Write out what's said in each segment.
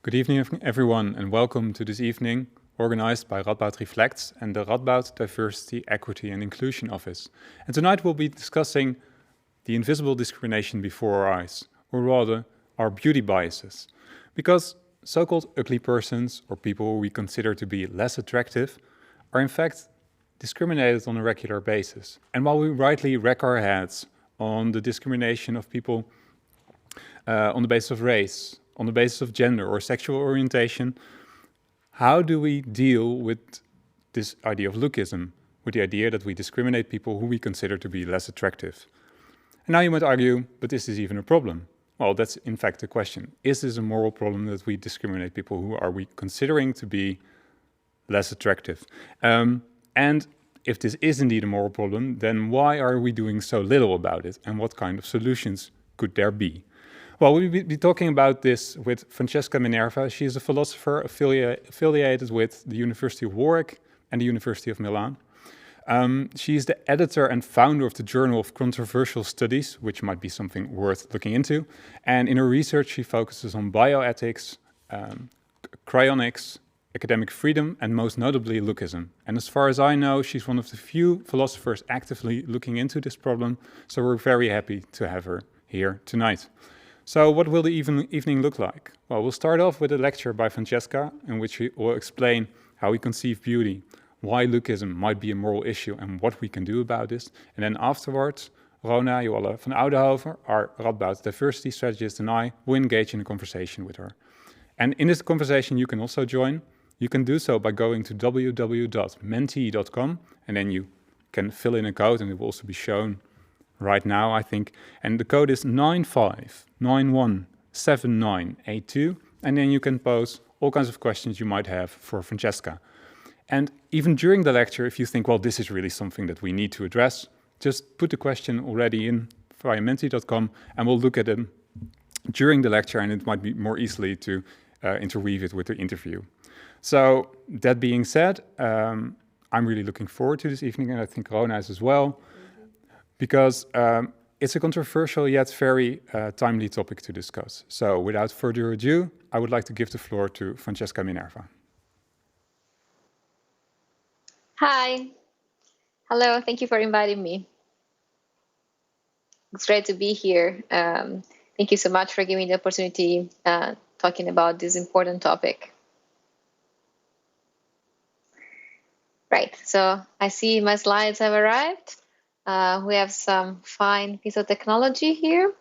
Good evening, everyone, and welcome to this evening organized by Radboud Reflects and the Radboud Diversity, Equity and Inclusion Office. And tonight we'll be discussing the invisible discrimination before our eyes, or rather, our beauty biases. Because so-called ugly persons, or people who we consider to be less attractive, are in fact discriminated on a regular basis. And while we rightly wreck our heads on the discrimination of people on the basis of race, on the basis of gender or sexual orientation, how do we deal with this idea of lookism, with the idea that we discriminate people who we consider to be less attractive? And now you might argue, but is this even a problem? Well, that's in fact the question. Is this a moral problem that we discriminate people who are we considering to be less attractive? And if this is indeed a moral problem, then why are we doing so little about it? And what kind of solutions could there be? Well, we'll be talking about this with Francesca Minerva. She is a philosopher affiliated with the University of Warwick and the University of Milan. She is the editor and founder of the Journal of Controversial Studies, which might be something worth looking into. And in her research, she focuses on bioethics, cryonics, academic freedom, and most notably lookism. And as far as I know, she's one of the few philosophers actively looking into this problem, so we're very happy to have her here tonight. So what will the evening look like? Well, we'll start off with a lecture by Francesca, in which we will explain how we conceive beauty, why lookism might be a moral issue, and what we can do about this. And then afterwards, Rona, Jualla van Oudenhoven, our Radboud diversity strategist, and I will engage in a conversation with her. And in this conversation, you can also join. You can do so by going to www.menti.com, and then you can fill in a code, and it will also be shown right now, I think. And the code is 95917982, and then you can pose all kinds of questions you might have for Francesca. And even during the lecture, if you think, well, this is really something that we need to address, just put the question already in via menti.com, and we'll look at them during the lecture, and it might be more easily to interweave it with the interview. So that being said, I'm really looking forward to this evening, and I think Rona is as well, because it's a controversial yet very timely topic to discuss. So without further ado, I would like to give the floor to Francesca Minerva. Hi. Hello, thank you for inviting me. It's great to be here. Thank you so much for giving me the opportunity talking about this important topic. Right, so I see my slides have arrived. We have some fine piece of technology here.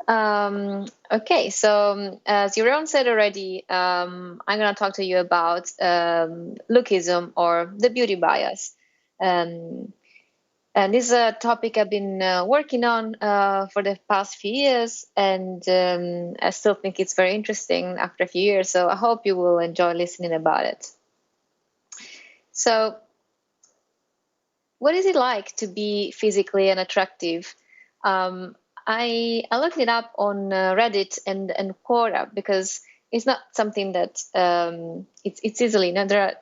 Okay, so as Jeroen said already, I'm going to talk to you about lookism or the beauty bias. And this is a topic I've been working on for the past few years, and I still think it's very interesting after a few years, so I hope you will enjoy listening about it. So, what is it like to be physically unattractive? I looked it up on Reddit and Quora, because it's not something that it's easily. There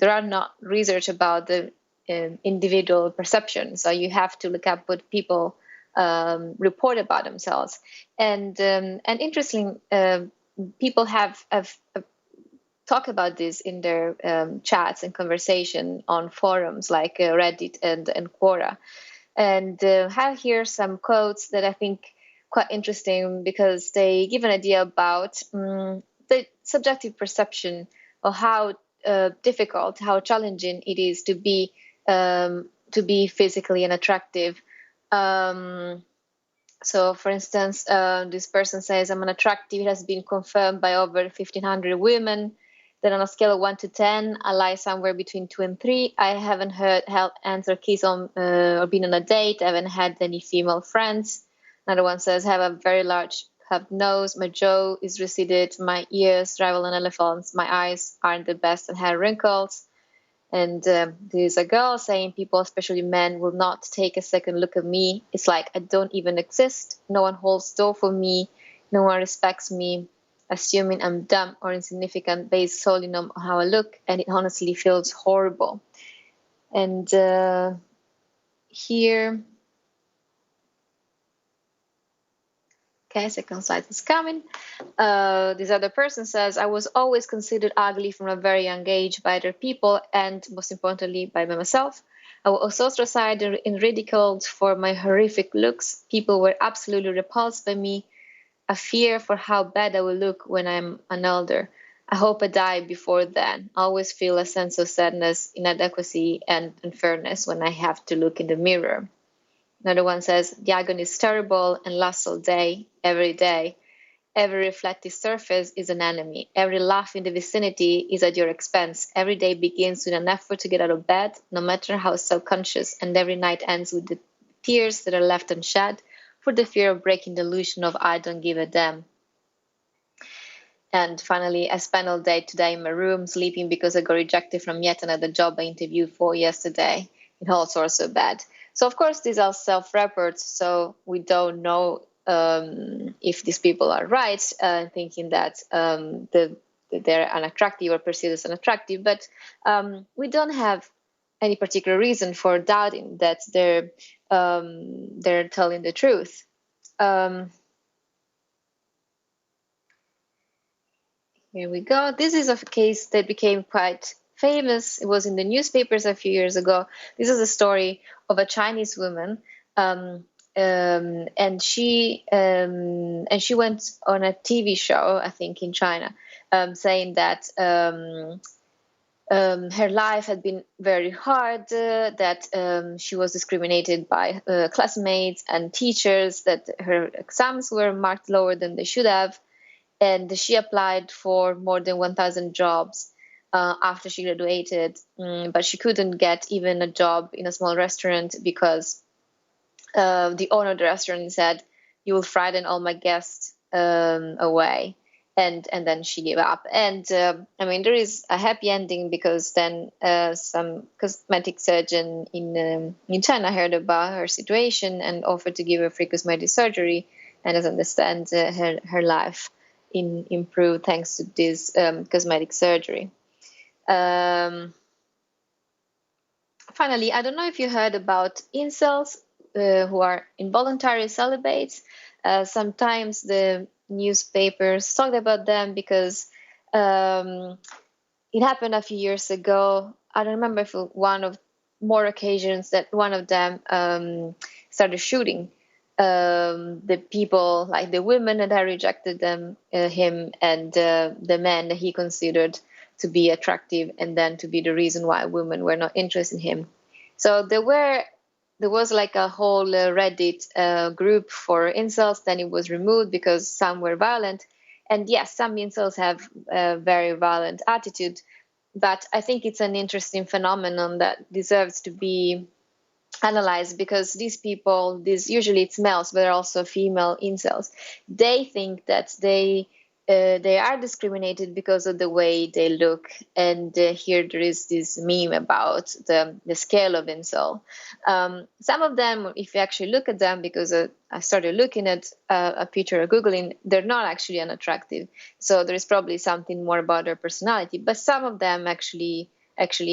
are not research about the individual perception, so you have to look up what people report about themselves. And interesting, people have talk about this in their chats and conversation on forums like Reddit and Quora. And have here some quotes that I think quite interesting, because they give an idea about the subjective perception of how difficult, how challenging it is to be physically unattractive. So, for instance, this person says, I'm unattractive. It has been confirmed by over 1,500 women. Then on a scale of 1 to 10, I lie somewhere between 2 and 3. I haven't held hands or kiss on or been on a date. I haven't had any female friends. Another one says, I have a very large curved nose. My jaw is receded. My ears rival an elephant's. My eyes aren't the best and have wrinkles. And there's a girl saying, people, especially men, will not take a second look at me. It's like I don't even exist. No one holds door for me. No one respects me, assuming I'm dumb or insignificant based solely on how I look, and it honestly feels horrible. And here Okay, second slide is coming. This other person says, I was always considered ugly from a very young age by other people and most importantly by myself. I was ostracized and ridiculed for my horrific looks. People were absolutely repulsed by me. A fear for how bad I will look when I'm an elder. I hope I die before then. I always feel a sense of sadness, inadequacy, and unfairness when I have to look in the mirror. Another one says, the agony is terrible and lasts all day, every day. Every reflective surface is an enemy. Every laugh in the vicinity is at your expense. Every day begins with an effort to get out of bed, no matter how self-conscious, and every night ends with the tears that are left unshed for the fear of breaking the illusion of I don't give a damn. And finally, I spent all day today in my room sleeping because I got rejected from yet another job I interviewed for yesterday. It all sorts so bad. So, of course, these are self-reports, so we don't know if these people are right, thinking that they're unattractive or perceived as unattractive, but we don't have any particular reason for doubting that they're telling the truth. Here we go. This is a case that became quite famous. It was in the newspapers a few years ago. This is a story of a Chinese woman, and she went on a TV show, I think, in China, saying that her life had been very hard, that she was discriminated by classmates and teachers, that her exams were marked lower than they should have. And she applied for more than 1,000 jobs after she graduated, but she couldn't get even a job in a small restaurant because the owner of the restaurant said, "You will frighten all my guests away." And then she gave up. And I mean, there is a happy ending because then some cosmetic surgeon in China heard about her situation and offered to give her free cosmetic surgery. And as I understand, her life improved thanks to this cosmetic surgery. Finally, I don't know if you heard about incels who are involuntary celibates. Sometimes the newspapers talked about them because it happened a few years ago. I don't remember if one of more occasions that one of them started shooting the people, like the women that had rejected him, and the men that he considered to be attractive, and then to be the reason why women were not interested in him. So there was like a whole Reddit group for incels. Then it was removed because some were violent, and yes, some incels have a very violent attitude. But I think it's an interesting phenomenon that deserves to be analyzed, because these people, usually it's males, but also female incels, they think that they are discriminated because of the way they look. And here there is this meme about the scale of incel. Some of them, if you actually look at them, because I started looking at a picture of Googling, they're not actually unattractive. So there is probably something more about their personality. But some of them actually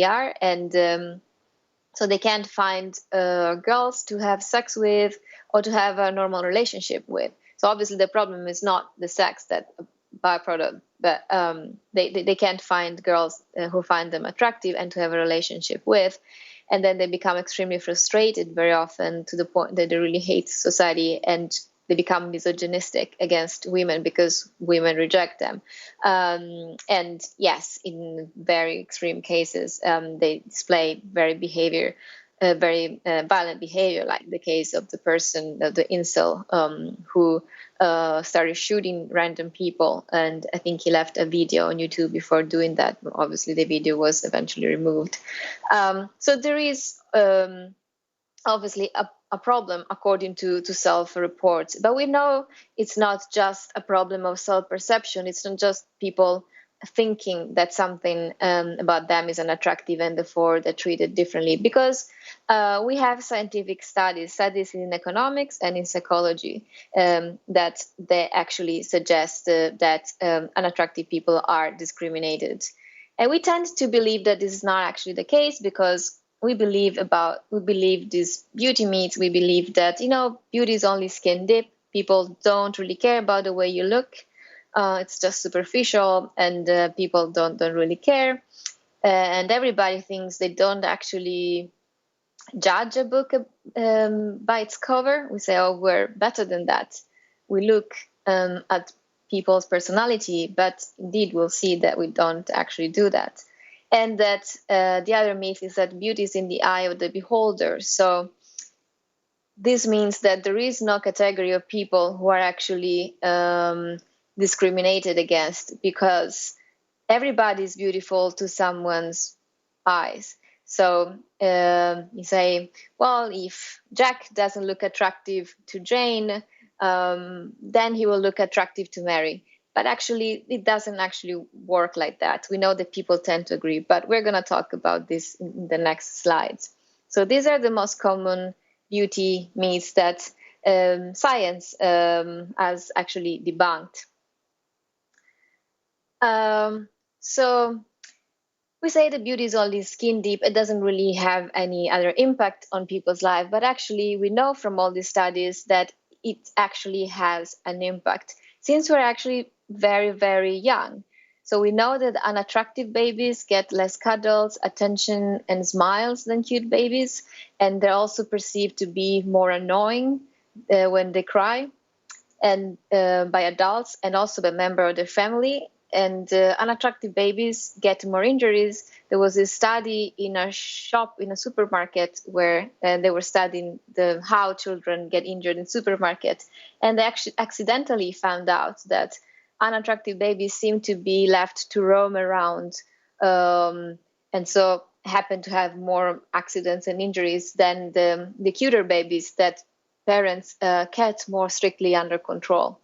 are, and so they can't find girls to have sex with or to have a normal relationship with. So obviously the problem is not the sex, that byproduct, but they can't find girls who find them attractive and to have a relationship with. And then they become extremely frustrated very often, to the point that they really hate society, and they become misogynistic against women because women reject them. And yes, in very extreme cases, they display very violent behavior, like the case of the person, the incel, who started shooting random people. And I think he left a video on YouTube before doing that. Obviously, the video was eventually removed. So there is obviously a problem according to self-reports. But we know it's not just a problem of self-perception. It's not just people thinking that something about them is unattractive and therefore they're treated differently, because we have scientific studies in economics and in psychology that they actually suggest that unattractive people are discriminated. And we tend to believe that this is not actually the case, because we believe these beauty myths. We believe that, beauty is only skin deep. People don't really care about the way you look. It's just superficial, and people don't really care. And everybody thinks they don't actually judge a book by its cover. We say, oh, we're better than that. We look at people's personality, but indeed we'll see that we don't actually do that. And that the other myth is that beauty is in the eye of the beholder. So this means that there is no category of people who are actually discriminated against, because everybody is beautiful to someone's eyes. So you say, well, if Jack doesn't look attractive to Jane, then he will look attractive to Mary. But actually, it doesn't actually work like that. We know that people tend to agree, but we're going to talk about this in the next slides. So these are the most common beauty myths that science has actually debunked. So we say that beauty is only skin deep. It doesn't really have any other impact on people's life. But actually, we know from all these studies that it actually has an impact, since we're actually very, very young. So we know that unattractive babies get less cuddles, attention, and smiles than cute babies. And they're also perceived to be more annoying when they cry, and by adults and also by members of their family. And unattractive babies get more injuries. There was a study in a supermarket, where they were studying how children get injured in supermarkets. And they actually accidentally found out that unattractive babies seem to be left to roam around, and so happen to have more accidents and injuries than the cuter babies that parents kept more strictly under control.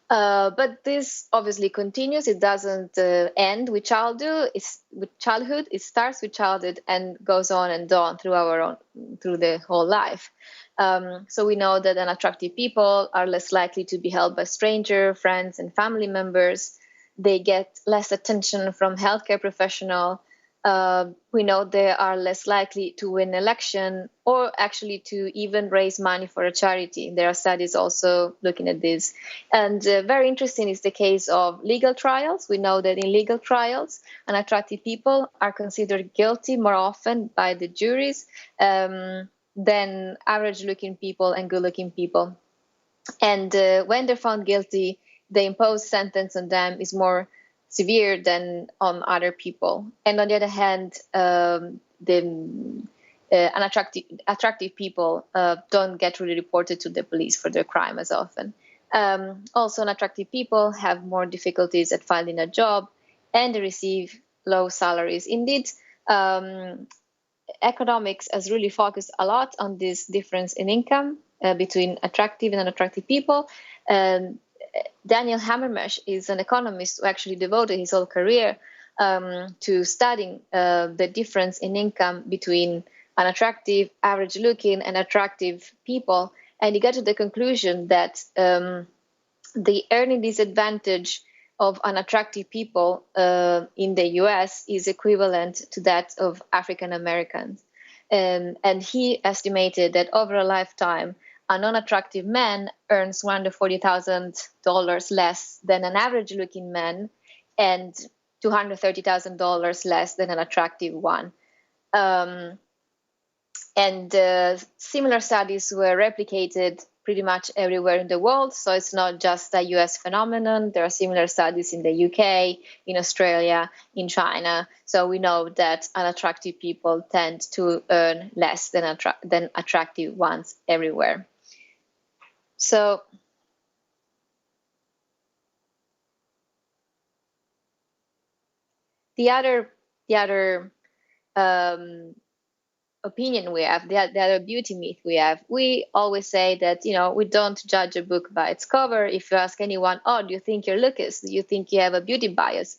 But this obviously continues. It doesn't end with childhood. It starts with childhood and goes on and on through the whole life. So we know that unattractive people are less likely to be helped by strangers, friends, and family members. They get less attention from healthcare professionals. We know they are less likely to win election, or actually to even raise money for a charity. There are studies also looking at this. And very interesting is the case of legal trials. We know that in legal trials, unattractive people are considered guilty more often by the juries than average-looking people and good-looking people. And when they're found guilty, the imposed sentence on them is more severe than on other people. And on the other hand, attractive people don't get really reported to the police for their crime as often. Also, unattractive people have more difficulties at finding a job, and they receive low salaries. Indeed, economics has really focused a lot on this difference in income between attractive and unattractive people. Daniel Hammermesh is an economist who actually devoted his whole career to studying the difference in income between unattractive, average-looking, and attractive people. And he got to the conclusion that the earning disadvantage of unattractive people in the US is equivalent to that of African Americans. And he estimated that over a lifetime, a non-attractive man earns $140,000 less than an average-looking man, and $230,000 less than an attractive one. And similar studies were replicated pretty much everywhere in the world. So it's not just a US phenomenon. There are similar studies in the UK, in Australia, in China. So we know that unattractive people tend to earn less than attractive ones everywhere. So the other opinion we have, the other beauty myth we always say that, we don't judge a book by its cover. If you ask anyone, oh, do you think you're lookist? Do you think you have a beauty bias?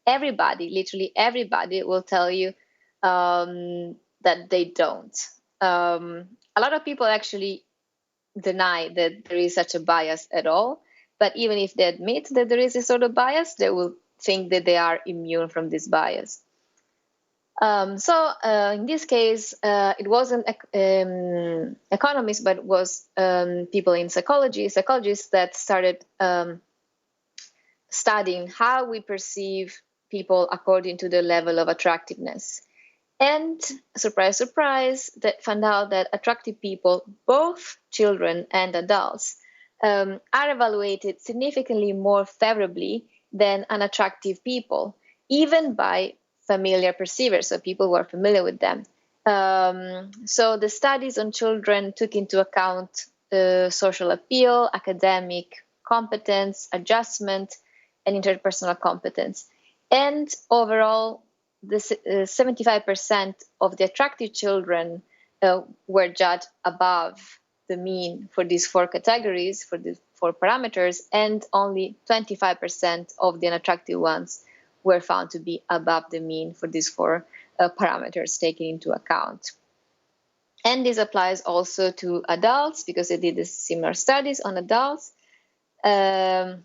Literally everybody will tell you that they don't. A lot of people actually deny that there is such a bias at all. But even if they admit that there is a sort of bias, they will think that they are immune from this bias. In this case, it wasn't economists, but it was people in psychologists that started studying how we perceive people according to the level of attractiveness. And surprise, surprise, that found out that attractive people, both children and adults, are evaluated significantly more favorably than unattractive people, even by familiar perceivers, so people who are familiar with them. So the studies on children took into account social appeal, academic competence, adjustment, and interpersonal competence. And overall, the 75% of the attractive children were judged above the mean for these four categories, for the four parameters, and only 25% of the unattractive ones were found to be above the mean for these four parameters taken into account. And this applies also to adults, because they did similar studies on adults. And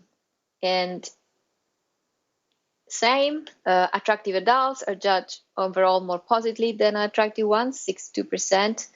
same, attractive adults are judged overall more positively than attractive ones, 62%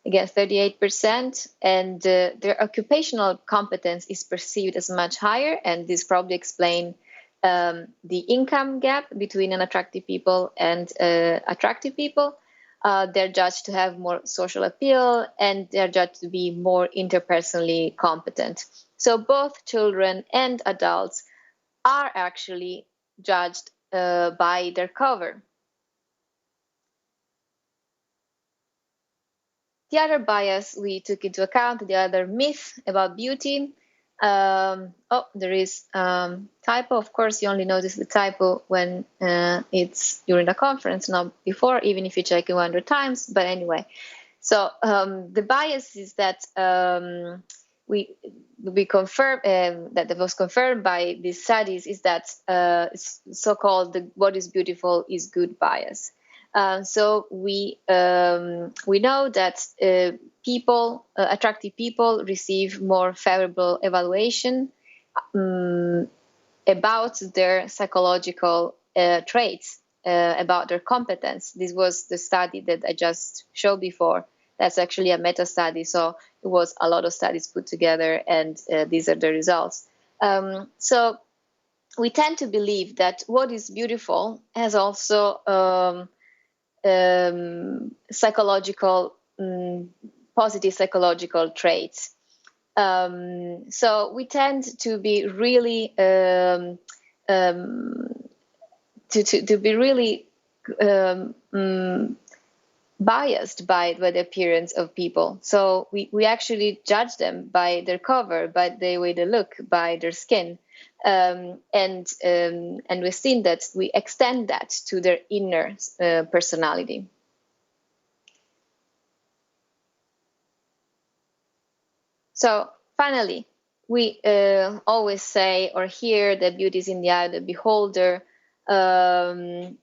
against 38%, and their occupational competence is perceived as much higher, and this probably explains the income gap between unattractive people and attractive people. They're judged to have more social appeal, and they're judged to be more interpersonally competent. So both children and adults are actually judged by their cover. The other bias we took into account, the other myth about beauty. There is typo. Of course, you only notice the typo when it's during the conference, not before, even if you check it 100 times. But anyway, so the bias is that we confirm that was confirmed by these studies is that so-called what is beautiful is good bias. So we know that attractive people receive more favorable evaluation about their psychological traits, about their competence. This was the study that I just showed before. That's actually a meta-study, so it was a lot of studies put together, and these are the results. So we tend to believe that what is beautiful has also psychological, positive psychological traits. So we tend to be really biased by the appearance of people. So we actually judge them by their cover, by the way they look, by their skin. And we've seen that we extend that to their inner personality. So finally, we always say or hear that beauty is in the eye of the beholder, and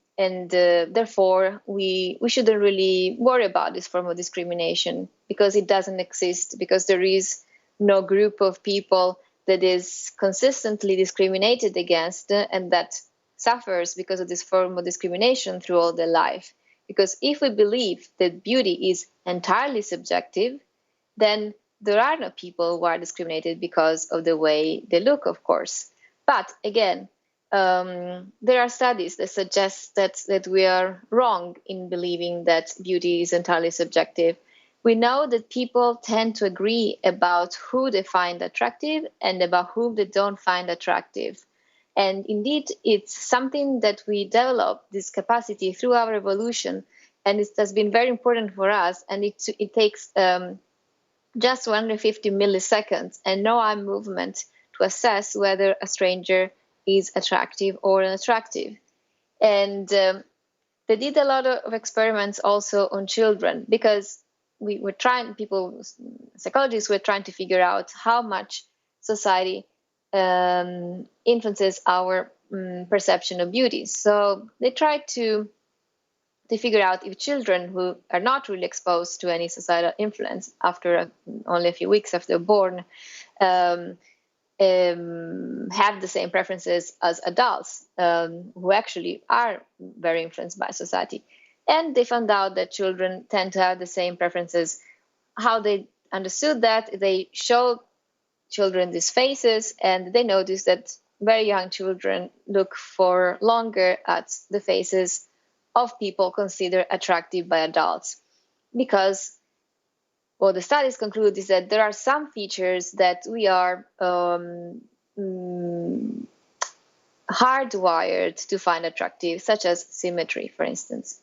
therefore we shouldn't really worry about this form of discrimination because it doesn't exist, because there is no group of people that is consistently discriminated against and that suffers because of this form of discrimination through all their life. Because if we believe that beauty is entirely subjective, then there are no people who are discriminated because of the way they look, of course. But again, there are studies that suggest that we are wrong in believing that beauty is entirely subjective. We know that people tend to agree about who they find attractive and about whom they don't find attractive. And indeed, it's something that we develop, this capacity, through our evolution. And it has been very important for us. And it takes just 150 milliseconds and no eye movement to assess whether a stranger is attractive or unattractive. And they did a lot of experiments also on children, because psychologists were trying to figure out how much society influences our perception of beauty. So they tried to figure out if children who are not really exposed to any societal influence after only a few weeks after they're born have the same preferences as adults who actually are very influenced by society. And they found out that children tend to have the same preferences. How they understood that, they showed children these faces, and they noticed that very young children look for longer at the faces of people considered attractive by adults. Because what the studies conclude is that there are some features that we are hardwired to find attractive, such as symmetry, for instance.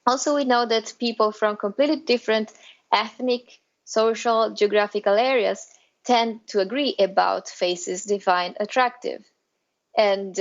Also, we know that people from completely different ethnic, social, geographical areas tend to agree about faces defined attractive. And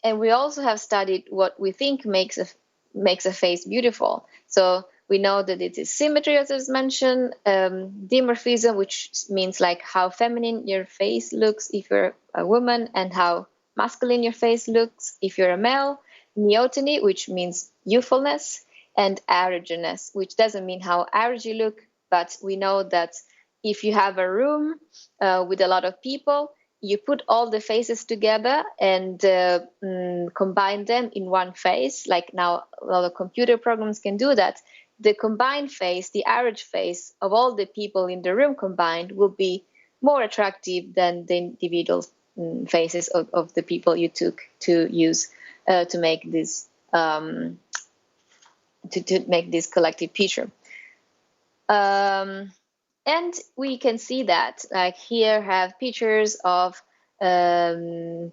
we also have studied what we think makes a face beautiful. So we know that it is symmetry, as was mentioned, dimorphism, which means like how feminine your face looks if you're a woman, and how masculine your face looks if you're a male, neoteny, which means youthfulness, and aerogeness, which doesn't mean how average you look, but we know that if you have a room with a lot of people, you put all the faces together and combine them in one face. Like now, a lot of computer programs can do that. The combined face, the average face of all the people in the room combined, will be more attractive than the individual faces of the people you took to use to make this to make this collective picture. And we can see that, like here, have pictures of Naomi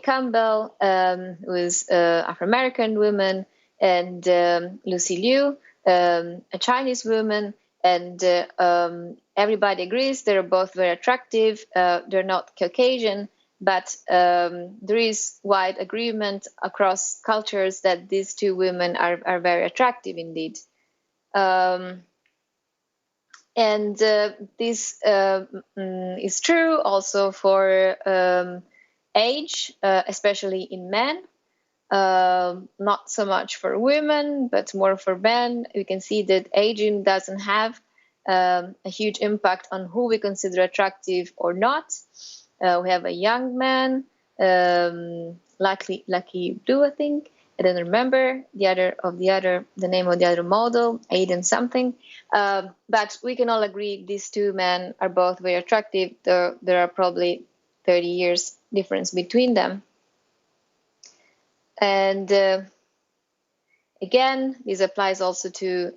Campbell, who is Afro-American woman, and Lucy Liu, a Chinese woman, and everybody agrees they're both very attractive. They're not Caucasian, but there is wide agreement across cultures that these two women are very attractive indeed. And this is true also for age, especially in men. Not so much for women, but more for men. We can see that aging doesn't have a huge impact on who we consider attractive or not. We have a young man, Lucky Blue, I think. I don't remember the name of the other model, Aiden something. But we can all agree these two men are both very attractive. There are probably 30 years difference between them. And again, this applies also to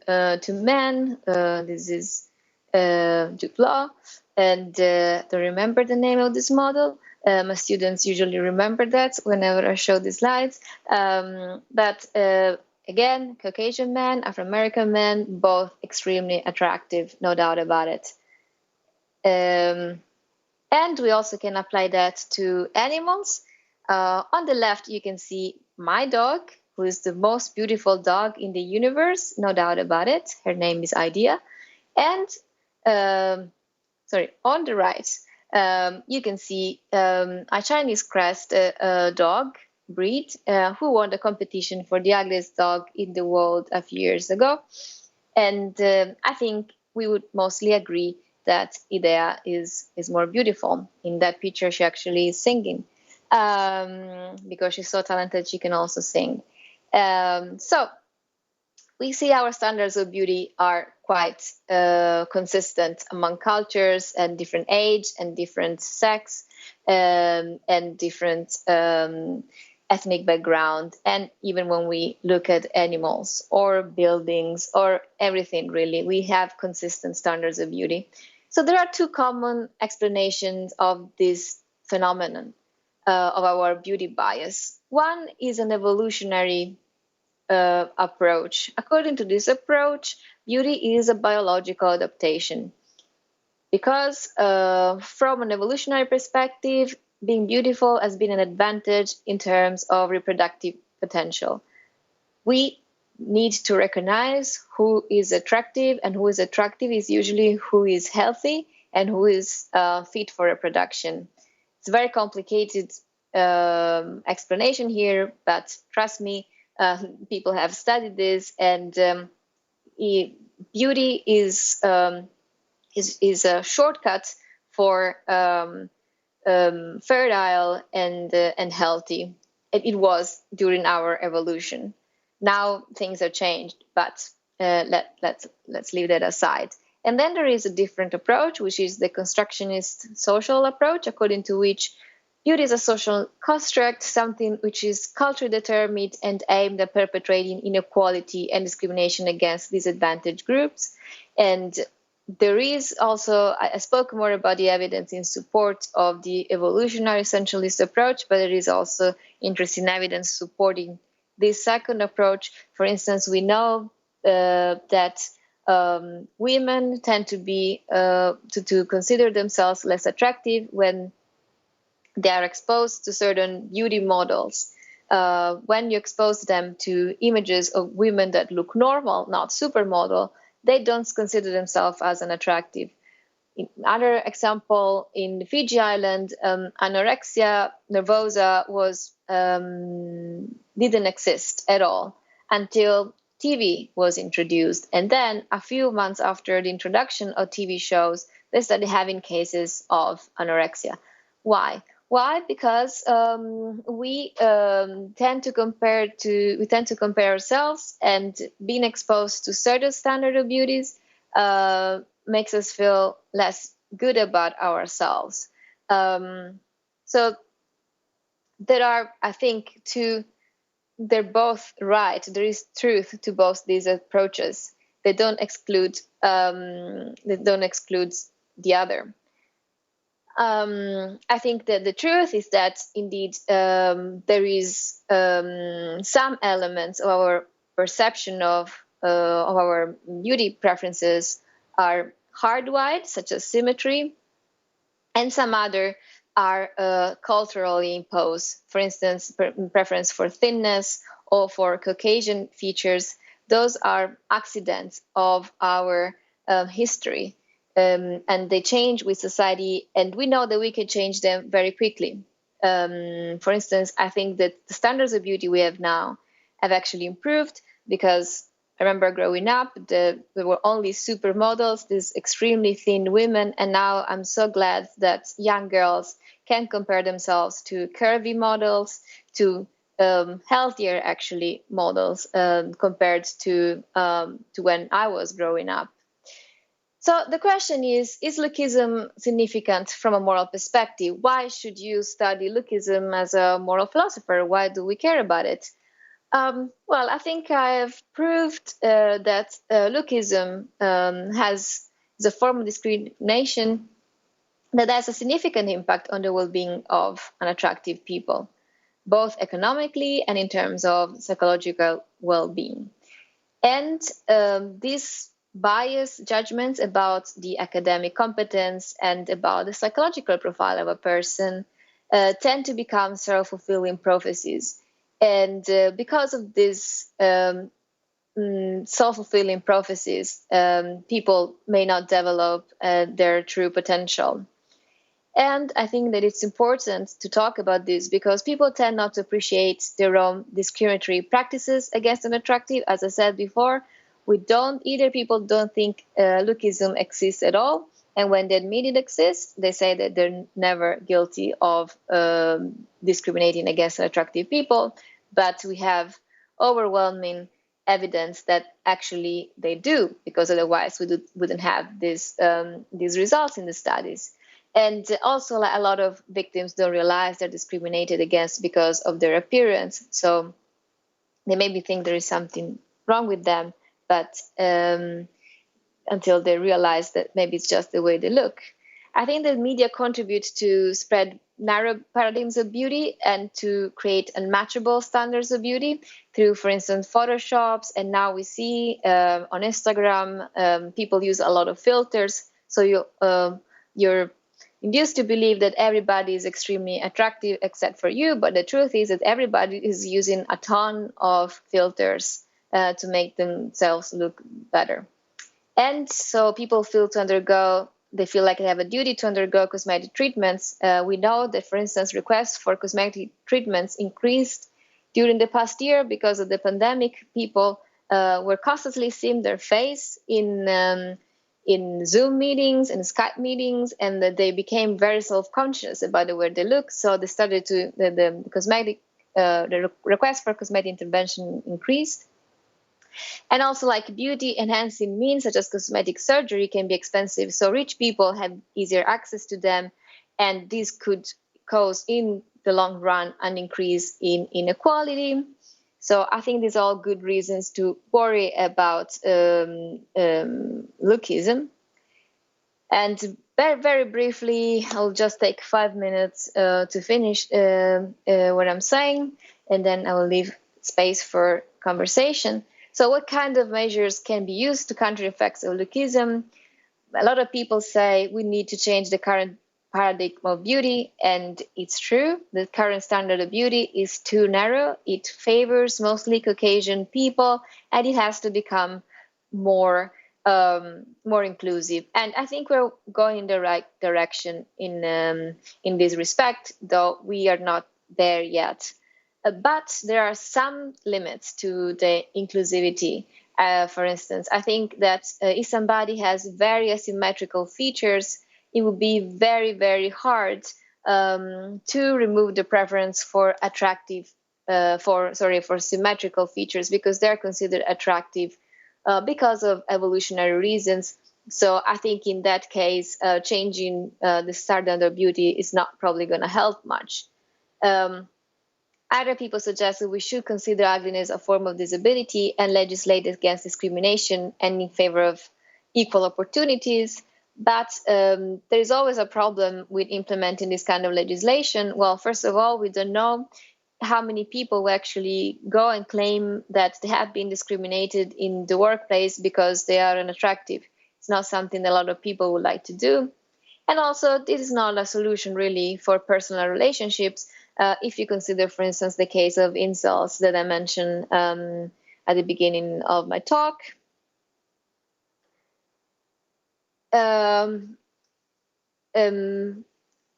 men. This is Duclos. And don't remember the name of this model. My students usually remember that whenever I show the slides. But again, Caucasian men, Afro-American men, both extremely attractive, no doubt about it. And we also can apply that to animals. On the left, you can see my dog, who is the most beautiful dog in the universe, no doubt about it. Her name is Idea. And on the right, you can see a Chinese crest dog breed who won the competition for the ugliest dog in the world a few years ago. And I think we would mostly agree that Idea is more beautiful. In that picture, she actually is singing. Because she's so talented, she can also sing. So we see our standards of beauty are quite consistent among cultures and different age and different sex and different ethnic background. And even when we look at animals or buildings or everything, really, we have consistent standards of beauty. So there are two common explanations of this phenomenon. Of our beauty bias. One is an evolutionary approach. According to this approach, beauty is a biological adaptation. Because from an evolutionary perspective, being beautiful has been an advantage in terms of reproductive potential. We need to recognize who is attractive, and who is attractive is usually who is healthy and who is fit for reproduction. It's a very complicated explanation here, but trust me, people have studied this, and beauty is a shortcut for fertile and healthy. It was during our evolution. Now things have changed, but let's leave that aside. And then there is a different approach, which is the constructionist social approach, according to which beauty is a social construct, something which is culturally determined and aimed at perpetrating inequality and discrimination against disadvantaged groups. And there is also, I spoke more about the evidence in support of the evolutionary essentialist approach, but there is also interesting evidence supporting this second approach. For instance, we know that women tend to be to consider themselves less attractive when they are exposed to certain beauty models. When you expose them to images of women that look normal, not supermodel, they don't consider themselves as unattractive. Another example, in the Fiji Island, anorexia nervosa didn't exist at all until TV was introduced. And then a few months after the introduction of TV shows, they started having cases of anorexia. Why? Why? Because we tend to compare ourselves, and being exposed to certain standard of beauties makes us feel less good about ourselves. So there are, I think, they're both right. There is truth to both these approaches. They don't exclude the other. I think that the truth is that indeed there is some elements of our perception of our beauty preferences are hardwired, such as symmetry, and some other are culturally imposed. For instance, preference for thinness or for Caucasian features. Those are accidents of our history. And they change with society, and we know that we can change them very quickly. For instance, I think that the standards of beauty we have now have actually improved, because I remember growing up, there were only supermodels, these extremely thin women, and now I'm so glad that young girls can compare themselves to curvy models, to healthier actually models compared to when I was growing up. So the question is lookism significant from a moral perspective? Why should you study lookism as a moral philosopher? Why do we care about it? Well, I think I have proved that lookism is a form of discrimination that has a significant impact on the well-being of unattractive people, both economically and in terms of psychological well-being. And these biased judgments about the academic competence and about the psychological profile of a person tend to become self-fulfilling prophecies. And because of these self-fulfilling prophecies, people may not develop their true potential. And I think that it's important to talk about this because people tend not to appreciate their own discriminatory practices against unattractive. As I said before, people don't think lookism exists at all. And when they admit it exists, they say that they're never guilty of discriminating against unattractive people. But we have overwhelming evidence that actually they do, because otherwise we wouldn't have these results in the studies. And also, a lot of victims don't realize they're discriminated against because of their appearance. So they maybe think there is something wrong with them, but until they realize that maybe it's just the way they look. I think that media contribute to spread narrow paradigms of beauty and to create unmatchable standards of beauty through, for instance, Photoshops. And now we see on Instagram, people use a lot of filters. So you're induced to believe that everybody is extremely attractive except for you. But the truth is that everybody is using a ton of filters to make themselves look better. And so people feel like they have a duty to undergo cosmetic treatments. We know that, for instance, requests for cosmetic treatments increased during the past year because of the pandemic. People were constantly seeing their face in Zoom meetings and Skype meetings, and that they became very self-conscious about the way they look. So they started the request for cosmetic intervention increased. And also like beauty enhancing means such as cosmetic surgery can be expensive. So rich people have easier access to them. And this could cause in the long run an increase in inequality. So I think these are all good reasons to worry about lookism. And very, very briefly, I'll just take 5 minutes to finish what I'm saying, and then I will leave space for conversation. So what kind of measures can be used to counter effects of lookism? A lot of people say we need to change the current paradigm of beauty, and it's true. The current standard of beauty is too narrow. It favors mostly Caucasian people, and it has to become more inclusive. And I think we're going in the right direction in this respect, though we are not there yet. But there are some limits to the inclusivity. For instance, I think that if somebody has very asymmetrical features, it would be very, very hard to remove the preference for for symmetrical features, because they're considered attractive because of evolutionary reasons. So I think in that case, changing the standard of beauty is not probably going to help much. Other people suggest that we should consider ugliness a form of disability and legislate against discrimination and in favor of equal opportunities. But there is always a problem with implementing this kind of legislation. Well, first of all, we don't know how many people will actually go and claim that they have been discriminated in the workplace because they are unattractive. It's not something that a lot of people would like to do. And also, this is not a solution really for personal relationships. If you consider, for instance, the case of incels that I mentioned at the beginning of my talk.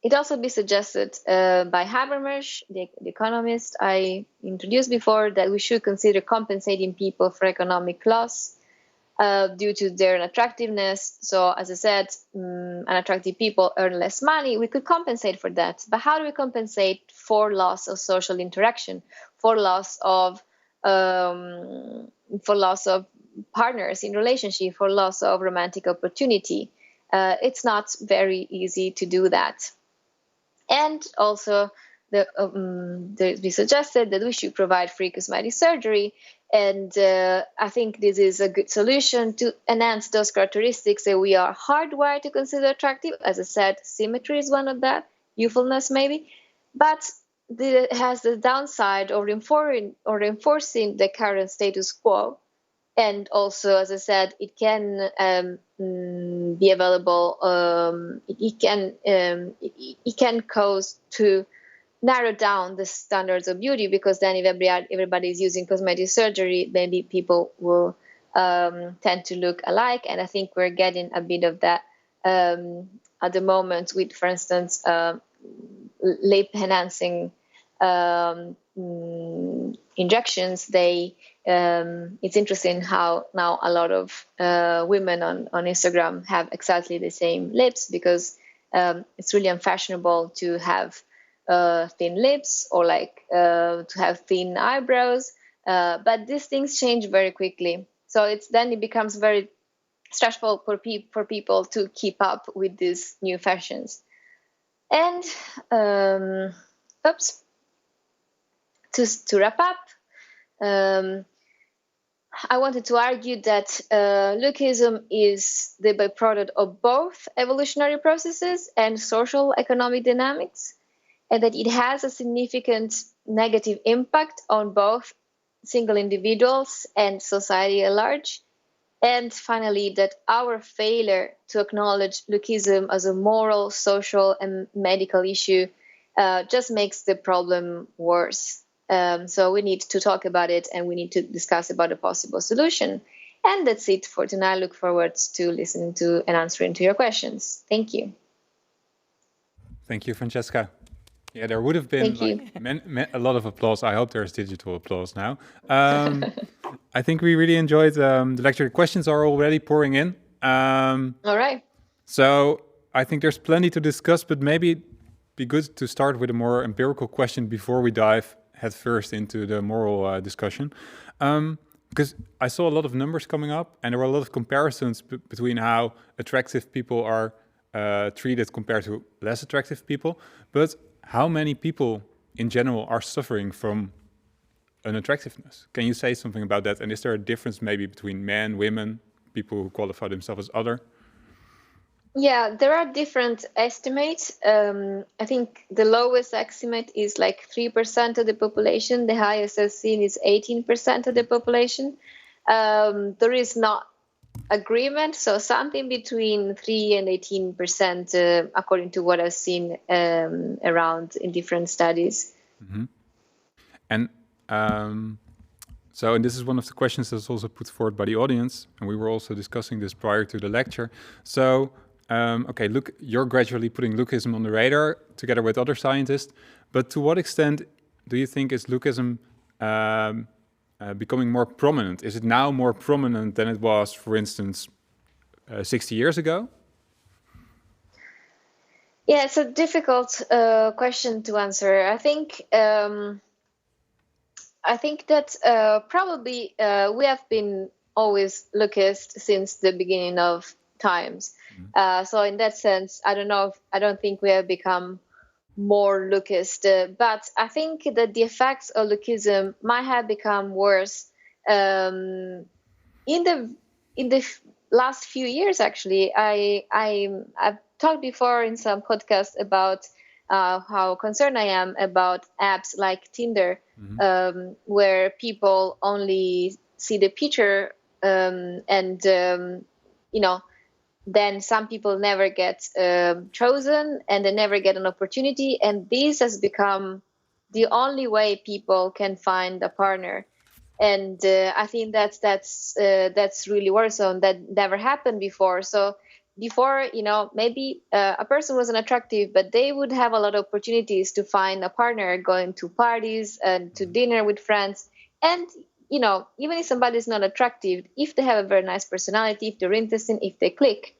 It also be suggested by Habermas, the economist I introduced before, that we should consider compensating people for economic loss due to their unattractiveness. So, as I said, unattractive people earn less money. We could compensate for that. But how do we compensate for loss of social interaction, for loss of partners in relationship, for loss of romantic opportunity? It's not very easy to do that. And also, we suggested that we should provide free cosmetic surgery. And I think this is a good solution to enhance those characteristics that we are hardwired to consider attractive. As I said, symmetry is one of that, youthfulness maybe. But it has the downside of reinforcing the current status quo. And also, as I said, it can be available. It can cause to narrow down the standards of beauty, because then if everybody is using cosmetic surgery, maybe people will tend to look alike. And I think we're getting a bit of that at the moment with, for instance, lip enhancing injections. It's interesting how now a lot of women on Instagram have exactly the same lips, because it's really unfashionable to have thin lips or to have thin eyebrows. But these things change very quickly. So it becomes very stressful for people to keep up with these new fashions. And to wrap up, I wanted to argue that lookism is the byproduct of both evolutionary processes and social economic dynamics, and that it has a significant negative impact on both single individuals and society at large. And finally, that our failure to acknowledge lookism as a moral, social, and medical issue just makes the problem worse. So we need to talk about it, and we need to discuss about a possible solution. And that's it for tonight. I look forward to listening to and answering to your questions. Thank you. Thank you, Francesca. Yeah, there would have been a lot of applause. I hope there's digital applause now. I think we really enjoyed the lecture. Questions are already pouring in. All right. So I think there's plenty to discuss, but maybe it'd be good to start with a more empirical question before we dive head first into the moral discussion. because I saw a lot of numbers coming up, and there were a lot of comparisons between how attractive people are treated compared to less attractive people. But how many people in general are suffering from unattractiveness? Can you say something about that? And is there a difference maybe between men, women, people who qualify themselves as other? Yeah, there are different estimates. I think the lowest estimate is like 3% of the population. The highest I've seen is 18% of the population. There is not agreement, so something between 3 and 18%, according to what I've seen around in different studies. Mm-hmm. And and this is one of the questions that's also put forward by the audience, and we were also discussing this prior to the lecture. So, okay, look, you're gradually putting lookism on the radar together with other scientists, but to what extent do you think is lookism becoming more prominent? Is it now more prominent than it was, for instance, 60 years ago? Yeah, it's a difficult question to answer. I think that probably we have been always lookist since the beginning of times. So in that sense, I don't think we have become more lookist, but I think that the effects of lookism might have become worse in the last few years. Actually, I've talked before in some podcasts about how concerned I am about apps like Tinder, where people only see the picture then some people never get chosen and they never get an opportunity. And this has become the only way people can find a partner. And I think that's really worrisome. That never happened before. So before, maybe a person wasn't attractive, but they would have a lot of opportunities to find a partner, going to parties and to dinner with friends. And even if somebody is not attractive, if they have a very nice personality, if they're interesting, if they click,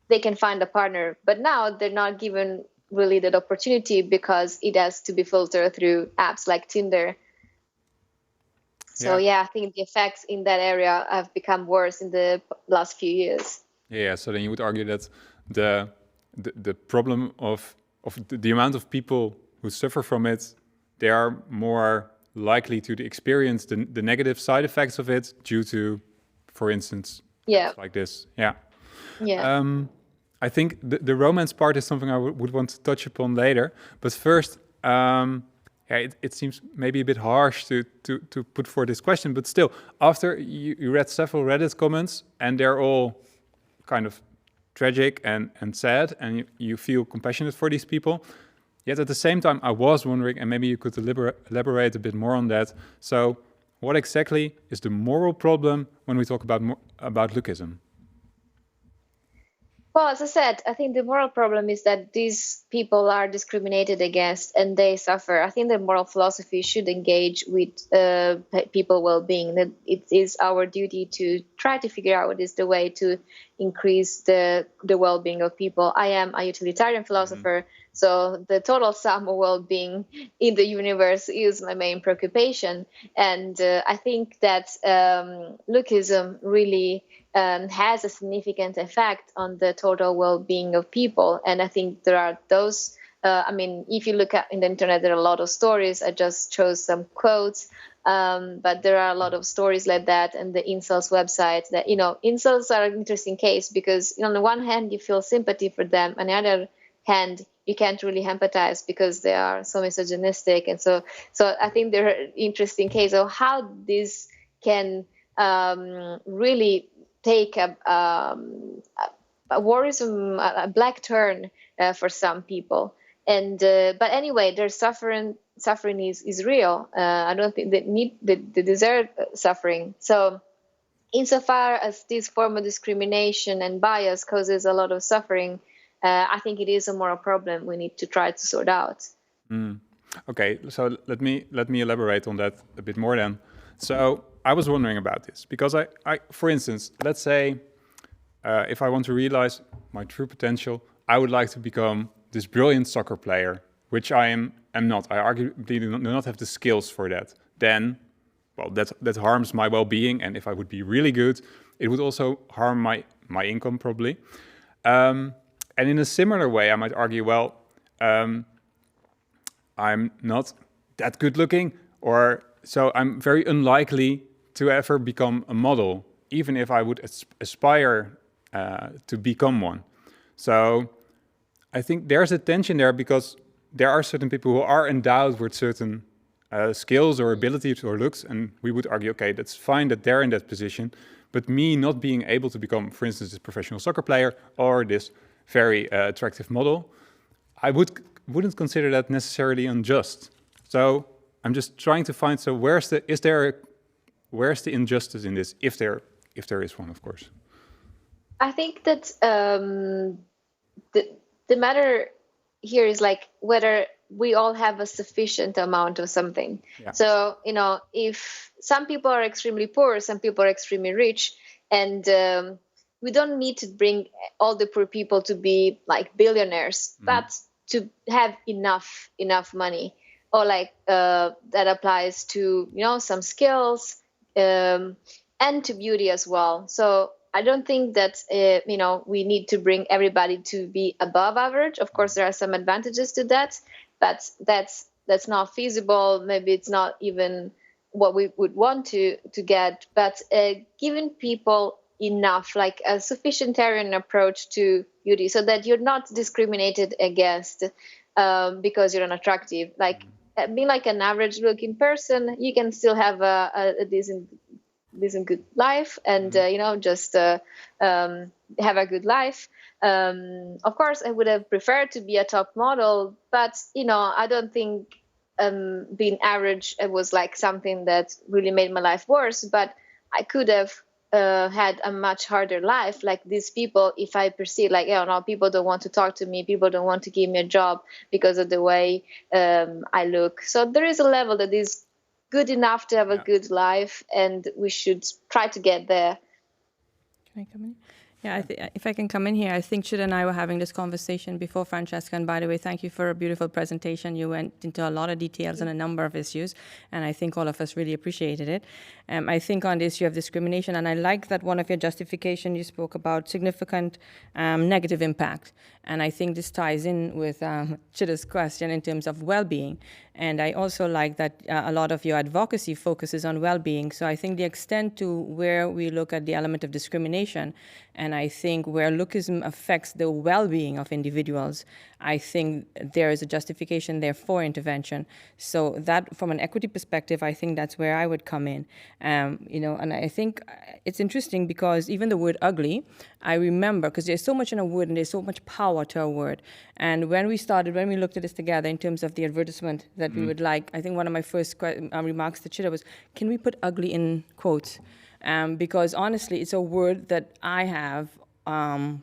they can find a partner. But now they're not given really that opportunity because it has to be filtered through apps like Tinder. So I think the effects in that area have become worse in the last few years. Yeah, so then you would argue that the problem of the amount of people who suffer from it, they are more likely to experience the negative side effects of it due to, for instance, like this. Yeah. I think the romance part is something I would want to touch upon later. But first, it seems maybe a bit harsh to put forward this question, but still, after you read several Reddit comments, and they're all kind of tragic and sad, and you feel compassionate for these people. Yet at the same time, I was wondering, and maybe you could elaborate a bit more on that. So what exactly is the moral problem when we talk about lookism? Well, as I said, I think the moral problem is that these people are discriminated against and they suffer. I think the moral philosophy should engage with people's well-being. That it is our duty to try to figure out what is the way to increase the well-being of people. I am a utilitarian philosopher, so the total sum of well-being in the universe is my main preoccupation. And I think that lookism really has a significant effect on the total well-being of people. And I think there are those, if you look at in the internet, there are a lot of stories. I just chose some quotes, but there are a lot of stories like that. And the incels website that, incels are an interesting case because on the one hand, you feel sympathy for them. On the other hand, you can't really empathize because they are so misogynistic. And so I think they're an interesting case of how this can really take a worrisome, a black turn for some people. And but anyway, their suffering is real. I don't think they deserve suffering. So insofar as this form of discrimination and bias causes a lot of suffering, I think it is a moral problem we need to try to sort out. Okay, so let me elaborate on that a bit more then. So I was wondering about this because I for instance, let's say if I want to realize my true potential, I would like to become this brilliant soccer player, which I am not. I arguably do not have the skills for that. Then well, that harms my well-being, and if I would be really good, it would also harm my income probably. And in a similar way, I might argue, well, I'm not that good looking, or so I'm very unlikely to ever become a model, even if I would aspire to become one. So I think there's a tension there, because there are certain people who are endowed with certain skills or abilities or looks, and we would argue, okay, that's fine that they're in that position, but me not being able to become, for instance, this professional soccer player or this very attractive model, I wouldn't consider that necessarily unjust. So I'm just trying to find, so where's the injustice in this, if there is one, of course? I think that the matter here is like whether we all have a sufficient amount of something. Yeah. So, if some people are extremely poor, some people are extremely rich, and we don't need to bring all the poor people to be like billionaires, but to have enough money, or like that applies to, some skills and to beauty as well. So I don't think that, we need to bring everybody to be above average. Of course, there are some advantages to that, but that's not feasible. Maybe it's not even what we would want to get. But giving people enough, like a sufficientarian approach to beauty, so that you're not discriminated against because you're unattractive. Like being like an average looking person, you can still have a decent good life, and just have a good life. Of course, I would have preferred to be a top model, but I don't think being average was like something that really made my life worse. But I could have had a much harder life, like these people, if I perceive like, no, people don't want to talk to me, people don't want to give me a job because of the way I look. So there is a level that is good enough to have a good life, and we should try to get there. Can I come in? Yeah, if I can come in here, I think Chida and I were having this conversation before, Francesca, and by the way, thank you for a beautiful presentation. You went into a lot of details on a number of issues, and I think all of us really appreciated it. I think on the issue of discrimination, and I like that one of your justification, you spoke about significant negative impact, and I think this ties in with Chida's question in terms of well-being. And I also like that a lot of your advocacy focuses on well-being. So I think the extent to where we look at the element of discrimination, and I think where lookism affects the well-being of individuals, I think there is a justification there for intervention. So that, from an equity perspective, I think that's where I would come in. And I think it's interesting because even the word ugly, I remember, because there's so much in a word and there's so much power to a word. And when we looked at this together in terms of the advertisement that we would like, I think one of my first remarks to Chida was, can we put ugly in quotes? Because honestly, it's a word that I have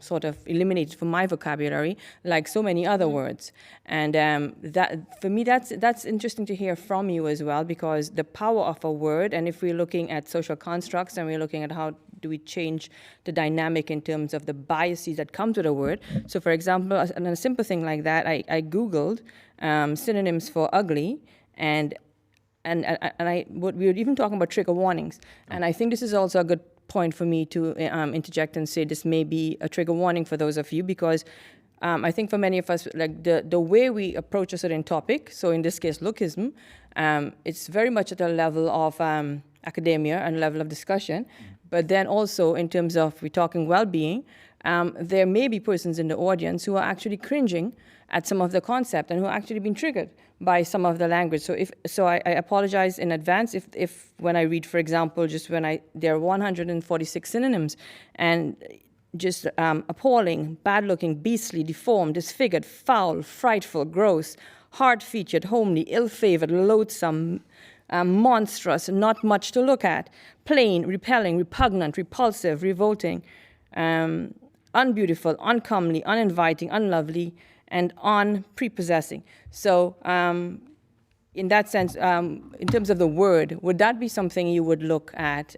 sort of eliminated from my vocabulary, like so many other words. And that, for me, that's interesting to hear from you as well, because the power of a word, and if we're looking at social constructs and we're looking at how do we change the dynamic in terms of the biases that come to the word. So for example, on a simple thing like that, I Googled synonyms for ugly, and we were even talking about trigger warnings. And I think this is also a good point for me to interject and say this may be a trigger warning for those of you, because I think for many of us, like the way we approach a certain topic, so in this case, lookism, it's very much at a level of academia and level of discussion. But then also in terms of we're talking well-being, there may be persons in the audience who are actually cringing at some of the concept and who are actually being triggered by some of the language. So I apologize in advance if when I read, for example, there are 146 synonyms, and just appalling, bad-looking, beastly, deformed, disfigured, foul, frightful, gross, hard-featured, homely, ill-favored, loathsome, monstrous, not much to look at, plain, repelling, repugnant, repulsive, revolting, unbeautiful, uncomely, uninviting, unlovely, and unprepossessing. So in that sense, in terms of the word, would that be something you would look at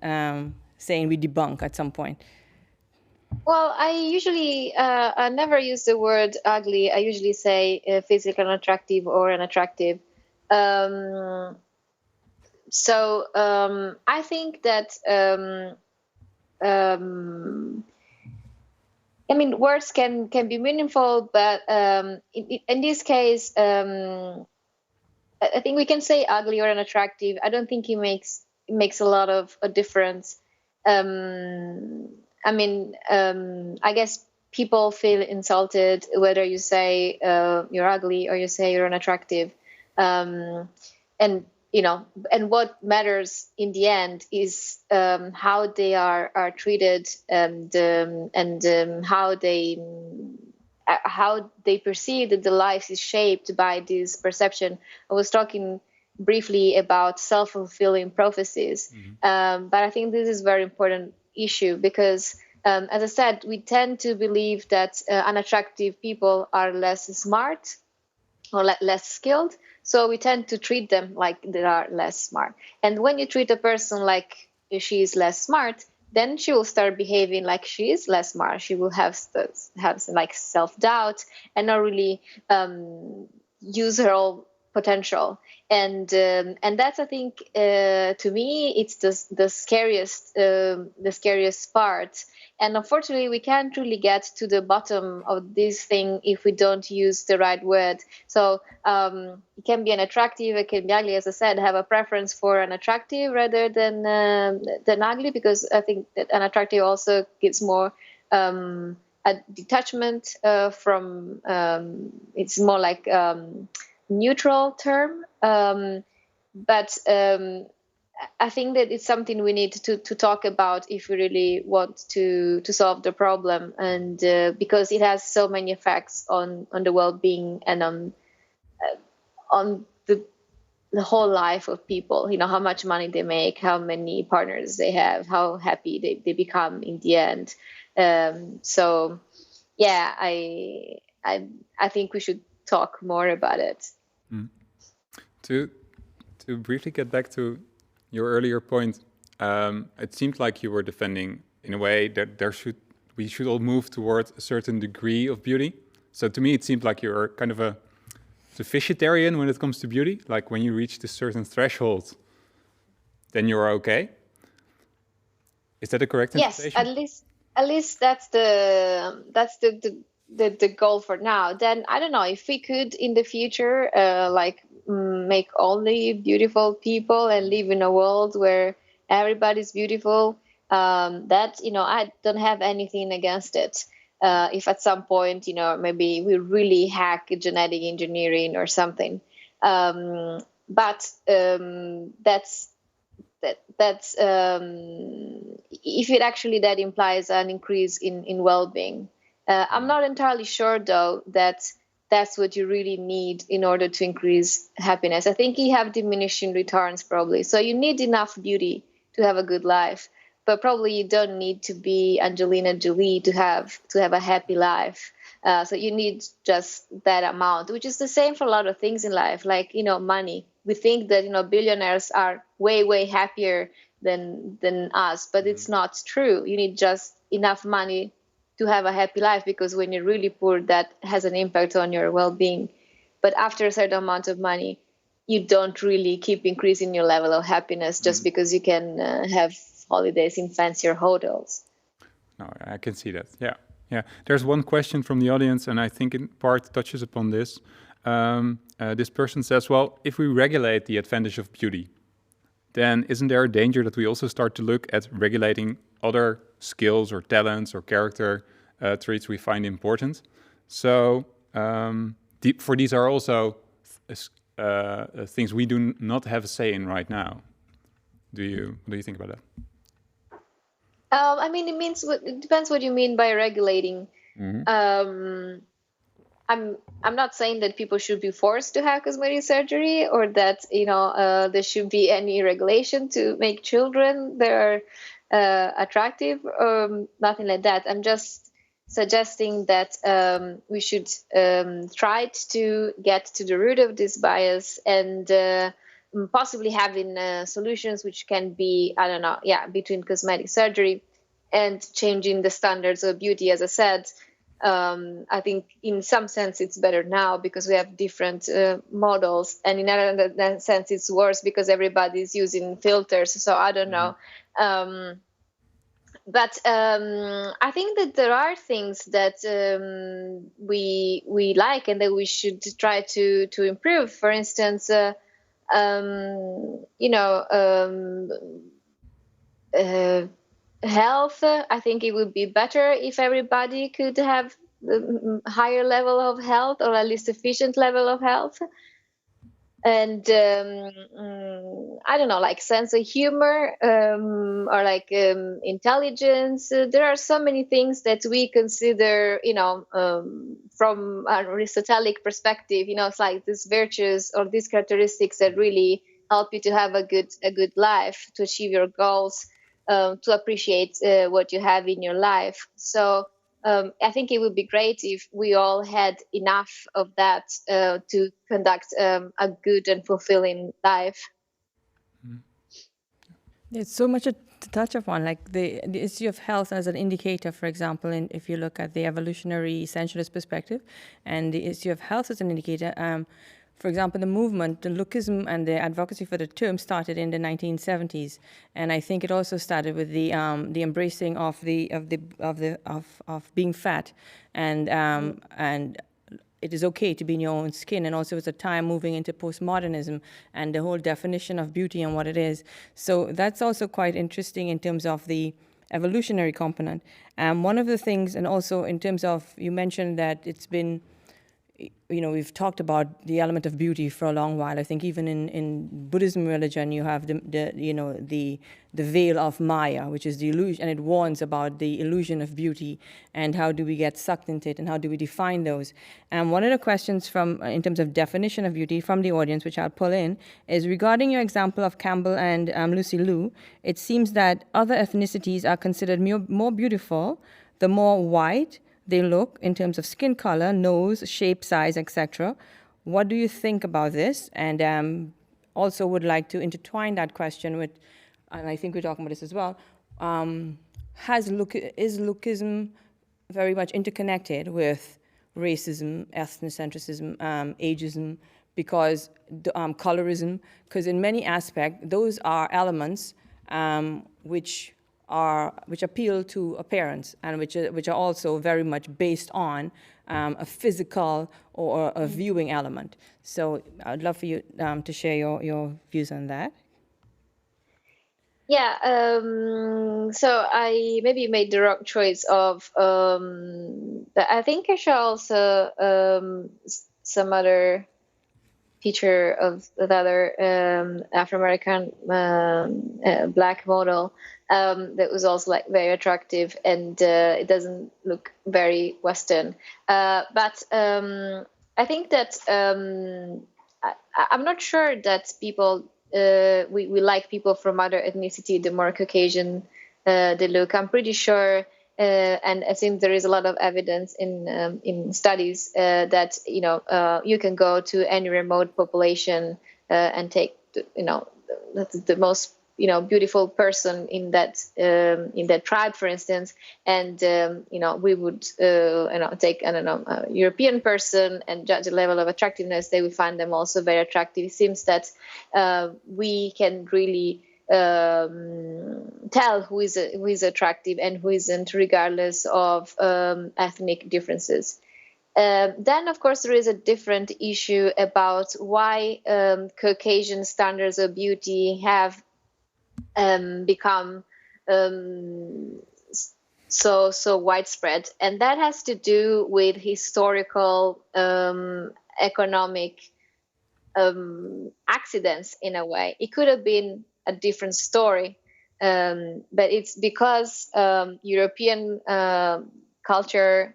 saying we debunk at some point? Well, I usually I never use the word ugly. I usually say physical unattractive or unattractive. So I think that I mean, words can be meaningful, but in this case, I think we can say ugly or unattractive. I don't think it makes a lot of a difference. I mean, I guess people feel insulted whether you say you're ugly or you say you're unattractive, and and what matters in the end is how they are treated, and how they perceive that the life is shaped by this perception. I was talking briefly about self-fulfilling prophecies, but I think this is a very important issue because, as I said, we tend to believe that unattractive people are less smart or less skilled, so we tend to treat them like they are less smart. And when you treat a person like she is less smart, then she will start behaving like she is less smart. She will have like self-doubt and not really use her whole potential. And that's, I think, to me, it's the scariest part. And unfortunately, we can't really get to the bottom of this thing if we don't use the right word. So it can be unattractive, it can be ugly. As I said, have a preference for unattractive rather than ugly, because I think that unattractive also gives more a detachment from. It's more like neutral term, but I think that it's something we need to talk about if we really want to solve the problem, and because it has so many effects on the well-being and on the whole life of people. How much money they make, how many partners they have, how happy they become in the end. So yeah, I think we should talk more about it. To briefly get back to your earlier point, it seemed like you were defending, in a way, that we should all move towards a certain degree of beauty. So to me, it seemed like you're kind of a sufficitarian when it comes to beauty. Like when you reach this certain threshold, then you're okay. Is that a correct interpretation? Yes, at least that's the goal for now. Then I don't know if we could in the future, make only beautiful people and live in a world where everybody's beautiful. That I don't have anything against it. If at some point maybe we really hack genetic engineering or something, but that's if it actually that implies an increase in well-being. I'm not entirely sure though that that's what you really need in order to increase happiness. I think you have diminishing returns probably. So you need enough beauty to have a good life, but probably you don't need to be Angelina Jolie to have a happy life. So you need just that amount, which is the same for a lot of things in life, like money. We think that billionaires are way happier than us, but it's not true. You need just enough money to have a happy life, because when you're really poor, that has an impact on your well-being. But after a certain amount of money, you don't really keep increasing your level of happiness just because you can have holidays in fancier hotels. No, I can see that. Yeah. There's one question from the audience, and I think in part touches upon this. This person says, well, if we regulate the advantage of beauty, then isn't there a danger that we also start to look at regulating other skills or talents or character traits we find important? So for these are also things we do not have a say in right now. What do you think about that? I mean, it depends what you mean by regulating. I'm not saying that people should be forced to have cosmetic surgery, or that there should be any regulation to make children that are attractive, or nothing like that. I'm just suggesting that we should try to get to the root of this bias, and possibly having solutions which can be, between cosmetic surgery and changing the standards of beauty. As I said, I think in some sense it's better now because we have different models, and in another sense it's worse because everybody's using filters. So I don't know. But I think that there are things that we like and that we should try to improve. For instance, health. I think it would be better if everybody could have a higher level of health, or at least sufficient level of health. And I don't know, like sense of humor, or like intelligence. There are so many things that we consider, from an Aristotelic perspective. It's like these virtues or these characteristics that really help you to have a good life, to achieve your goals, to appreciate what you have in your life. So I think it would be great if we all had enough of that to conduct a good and fulfilling life. There's so much to touch upon, like the issue of health as an indicator, for example, and if you look at the evolutionary essentialist perspective, and the issue of health as an indicator. For example, the movement, the lookism, and the advocacy for the term started in the 1970s, and I think it also started with the embracing of being fat, and it is okay to be in your own skin. And also it's a time moving into postmodernism and the whole definition of beauty and what it is. So that's also quite interesting in terms of the evolutionary component. One of the things, and also in terms of, you mentioned that it's been, we've talked about the element of beauty for a long while. I think even in Buddhism religion, you have the veil of Maya, which is the illusion, and it warns about the illusion of beauty and how do we get sucked into it and how do we define those. And one of the questions in terms of definition of beauty from the audience, which I'll pull in, is regarding your example of Campbell and Lucy Liu. It seems that other ethnicities are considered more beautiful the more white they look in terms of skin color, nose, shape, size, etc. What do you think about this? And also would like to intertwine that question with, and I think we're talking about this as well, is lookism very much interconnected with racism, ethnocentrism, ageism, because colorism? Because in many aspects, those are elements which appeal to appearance, and which are also very much based on a physical or a viewing element. So I'd love for you to share your views on that. Yeah, so I maybe made the wrong choice of, I think I should also some other feature of the other Afro-American black model that was also like very attractive, and it doesn't look very Western. But I think that I'm not sure that people we like people from other ethnicity the more Caucasian they look. I'm pretty sure. And I think there is a lot of evidence in studies that you can go to any remote population and take the most beautiful person in that tribe, for instance, and we would take a European person and judge the level of attractiveness. They would find them also very attractive. It seems that we can really tell who is attractive and who isn't, regardless of ethnic differences. Then, of course, there is a different issue about why Caucasian standards of beauty have become so widespread, and that has to do with historical economic accidents. In a way, it could have been a different story, but it's because European culture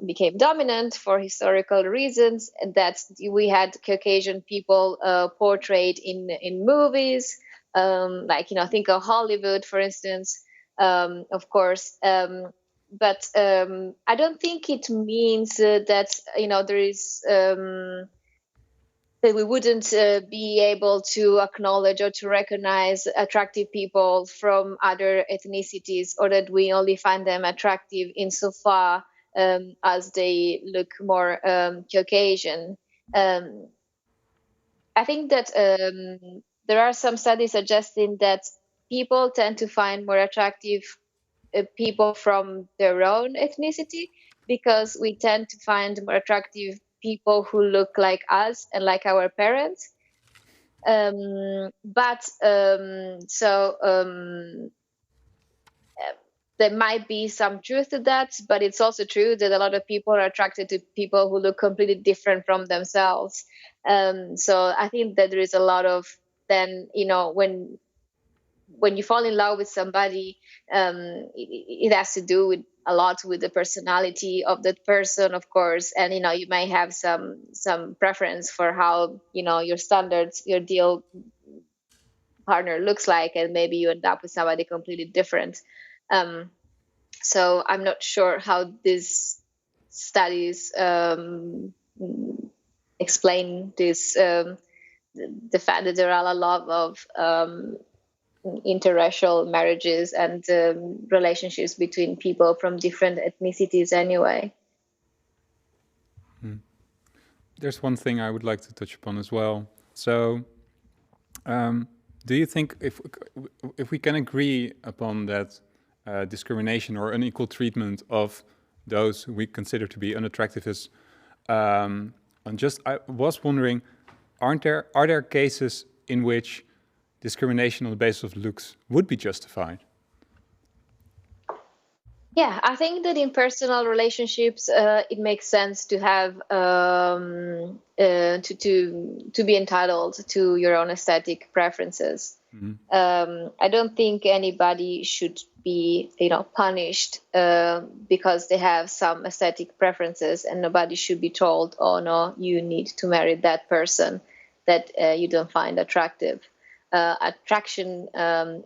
became dominant for historical reasons, and that we had Caucasian people portrayed in movies, think of Hollywood, for instance, of course. But I don't think it means that there is that we wouldn't be able to acknowledge or to recognize attractive people from other ethnicities, or that we only find them attractive insofar as they look more Caucasian. I think that there are some studies suggesting that people tend to find more attractive people from their own ethnicity, because we tend to find more attractive people who look like us and like our parents. There might be some truth to that, but it's also true that a lot of people are attracted to people who look completely different from themselves. So I think that there is a lot of, then, when you fall in love with somebody, it has to do with a lot with the personality of that person, of course. And you may have some preference for how your standards, your ideal partner looks like, and maybe you end up with somebody completely different. So I'm not sure how these studies explain this, the fact that there are a lot of interracial marriages and relationships between people from different ethnicities anyway. There's one thing I would like to touch upon as well. So do you think if we can agree upon that discrimination or unequal treatment of those who we consider to be unattractive is, I was wondering, are there cases in which discrimination on the basis of looks would be justified? Yeah, I think that in personal relationships, it makes sense to have to be entitled to your own aesthetic preferences. Mm-hmm. I don't think anybody should be, punished because they have some aesthetic preferences, and nobody should be told, "Oh no, you need to marry that person that you don't find attractive." Attraction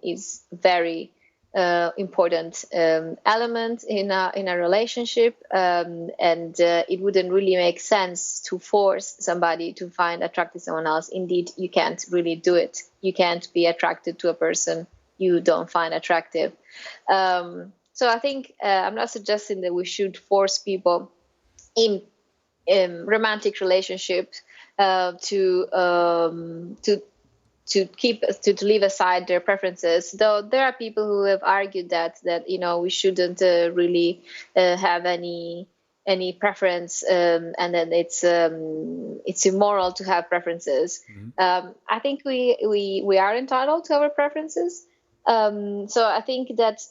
is very important element in a relationship, and it wouldn't really make sense to force somebody to find attractive someone else. Indeed, you can't really do it. You can't be attracted to a person you don't find attractive. So I think I'm not suggesting that we should force people in romantic relationships to leave aside their preferences, though there are people who have argued that we shouldn't really have any preference, and then it's immoral to have preferences. Mm-hmm. I think we are entitled to our preferences. So I think that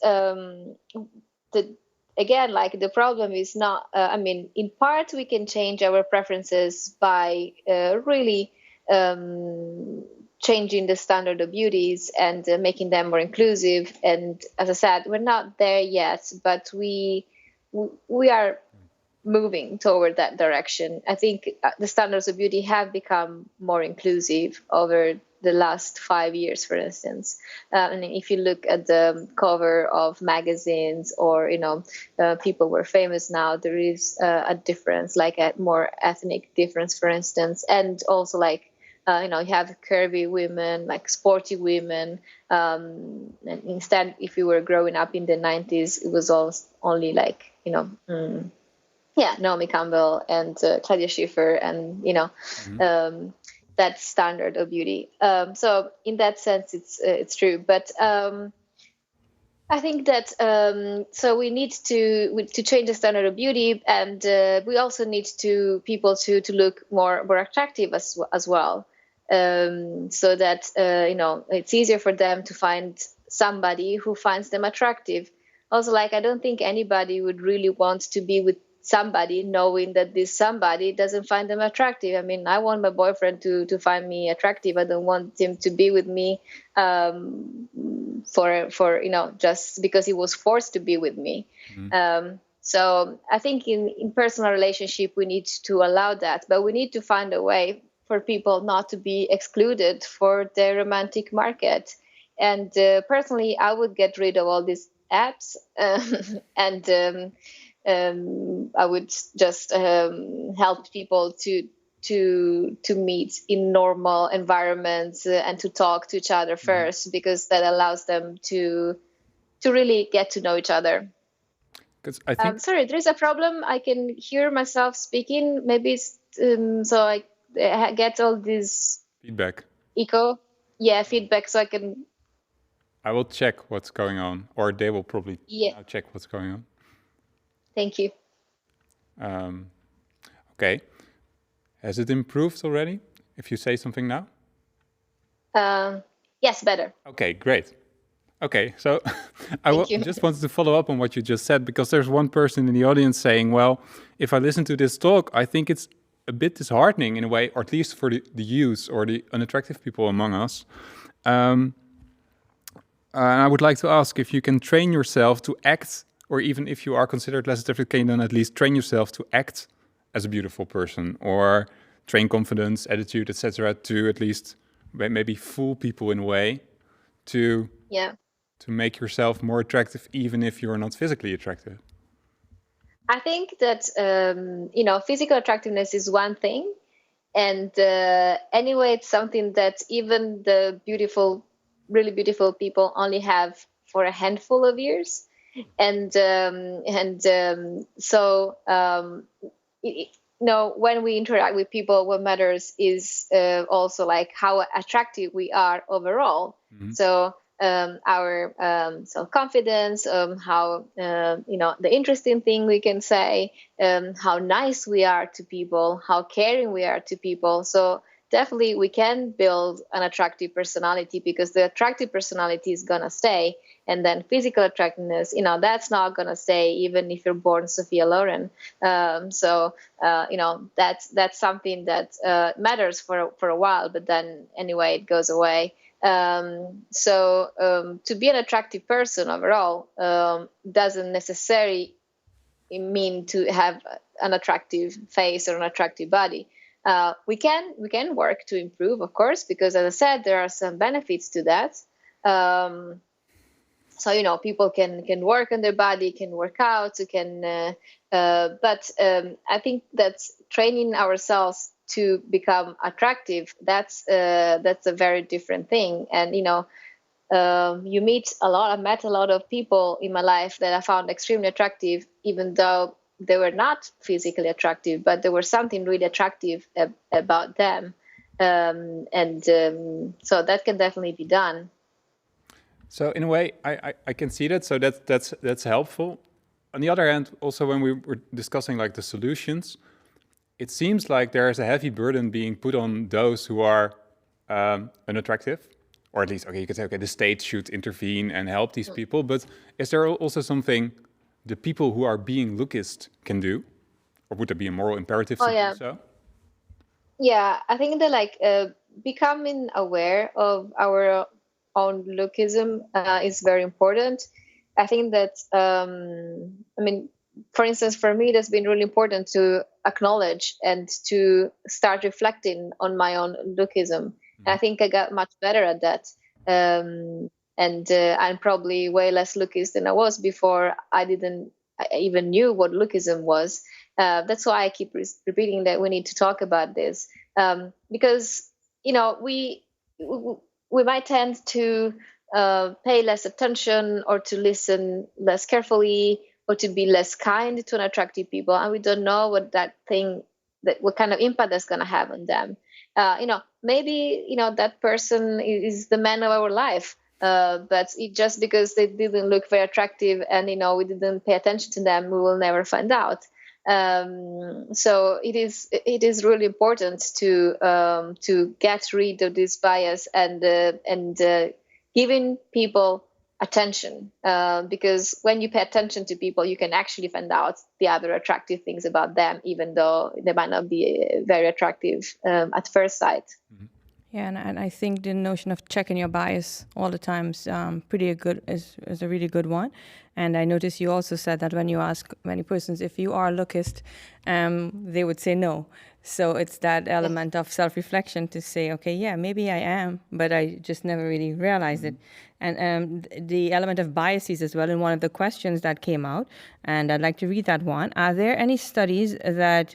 again, like, the problem is not. In part we can change our preferences by really changing the standard of beauties and making them more inclusive. And as I said, we're not there yet, but we are moving toward that direction. I think the standards of beauty have become more inclusive over the last 5 years, for instance. And if you look at the cover of magazines, or people who are famous now, there is a difference, like a more ethnic difference, for instance, and also like you have curvy women, like sporty women. And instead, if you were growing up in the 90s, it was only like, Naomi Campbell and Claudia Schiffer, and, mm-hmm. That standard of beauty. So in that sense, it's true. But I think that so we need to change the standard of beauty, and we also need people to look more attractive as well. So that it's easier for them to find somebody who finds them attractive. Also, like, I don't think anybody would really want to be with somebody knowing that this somebody doesn't find them attractive. I mean, I want my boyfriend to find me attractive. I don't want him to be with me for just because he was forced to be with me. Mm-hmm. So I think in personal relationship we need to allow that, but we need to find a way for people not to be excluded for the romantic market. And personally, I would get rid of all these apps and I would just help people to to meet in normal environments and to talk to each other first, because that allows them to really get to know each other. Because I think sorry, there is a problem. I can hear myself speaking. Maybe it's, so I get all this feedback. Echo, feedback. So I will check what's going on, or they will probably now check what's going on. Thank you. Okay. Has it improved already? If you say something now? Yes, better. Okay, great. Okay, so I just wanted to follow up on what you just said, because there's one person in the audience saying, well, if I listen to this talk, I think it's a bit disheartening in a way, or at least for the youth or the unattractive people among us. And I would like to ask if you can train yourself to act, or even if you are considered less attractive, can you then at least train yourself to act as a beautiful person, or train confidence, attitude, etc., to at least maybe fool people in a way to make yourself more attractive, even if you're not physically attractive? I think that physical attractiveness is one thing, and anyway, it's something that even the really beautiful people only have for a handful of years, when we interact with people, what matters is also like how attractive we are overall. Mm-hmm. So our self-confidence, how the interesting thing we can say, how nice we are to people, how caring we are to people. So definitely we can build an attractive personality, because the attractive personality is gonna stay, and then physical attractiveness, that's not gonna stay even if you're born Sophia Loren. That's something that matters for a while, but then anyway it goes away. To be an attractive person overall doesn't necessarily mean to have an attractive face or an attractive body. We can work to improve, of course, because as I said, there are some benefits to that. People can work on their body, can work out, but I think that training ourselves to become attractive, that's a very different thing. And I met a lot of people in my life that I found extremely attractive, even though they were not physically attractive, but there was something really attractive about them. So that can definitely be done. So in a way, I can see that. So that's helpful. On the other hand, also when we were discussing like the solutions, it seems like there is a heavy burden being put on those who are unattractive, or at least, you could say, the state should intervene and help these people. But is there also something the people who are being lookist can do, or would there be a moral imperative to do so? Yeah, I think that becoming aware of our own lookism is very important. I think that, for instance, for me, that's been really important to acknowledge and to start reflecting on my own lookism. Mm-hmm. I think I got much better at that. I'm probably way less lookist than I was before. I even knew what lookism was. That's why I keep repeating that we need to talk about this, because we might tend to pay less attention, or to listen less carefully, or to be less kind to unattractive people, and we don't know what kind of impact that's going to have on them. Maybe that person is the man of our life, but just because they didn't look very attractive and we didn't pay attention to them, we will never find out. So it is really important to get rid of this bias and giving people attention, because when you pay attention to people, you can actually find out the other attractive things about them, even though they might not be very attractive at first sight. Mm-hmm. Yeah, and I think the notion of checking your bias all the time is a really good one. And I noticed you also said that when you ask many persons if you are lookist, they would say no. So it's that element of self-reflection to say, okay, yeah, maybe I am, but I just never really realized it. And the element of biases as well in one of the questions that came out, and I'd like to read that one. Are there any studies that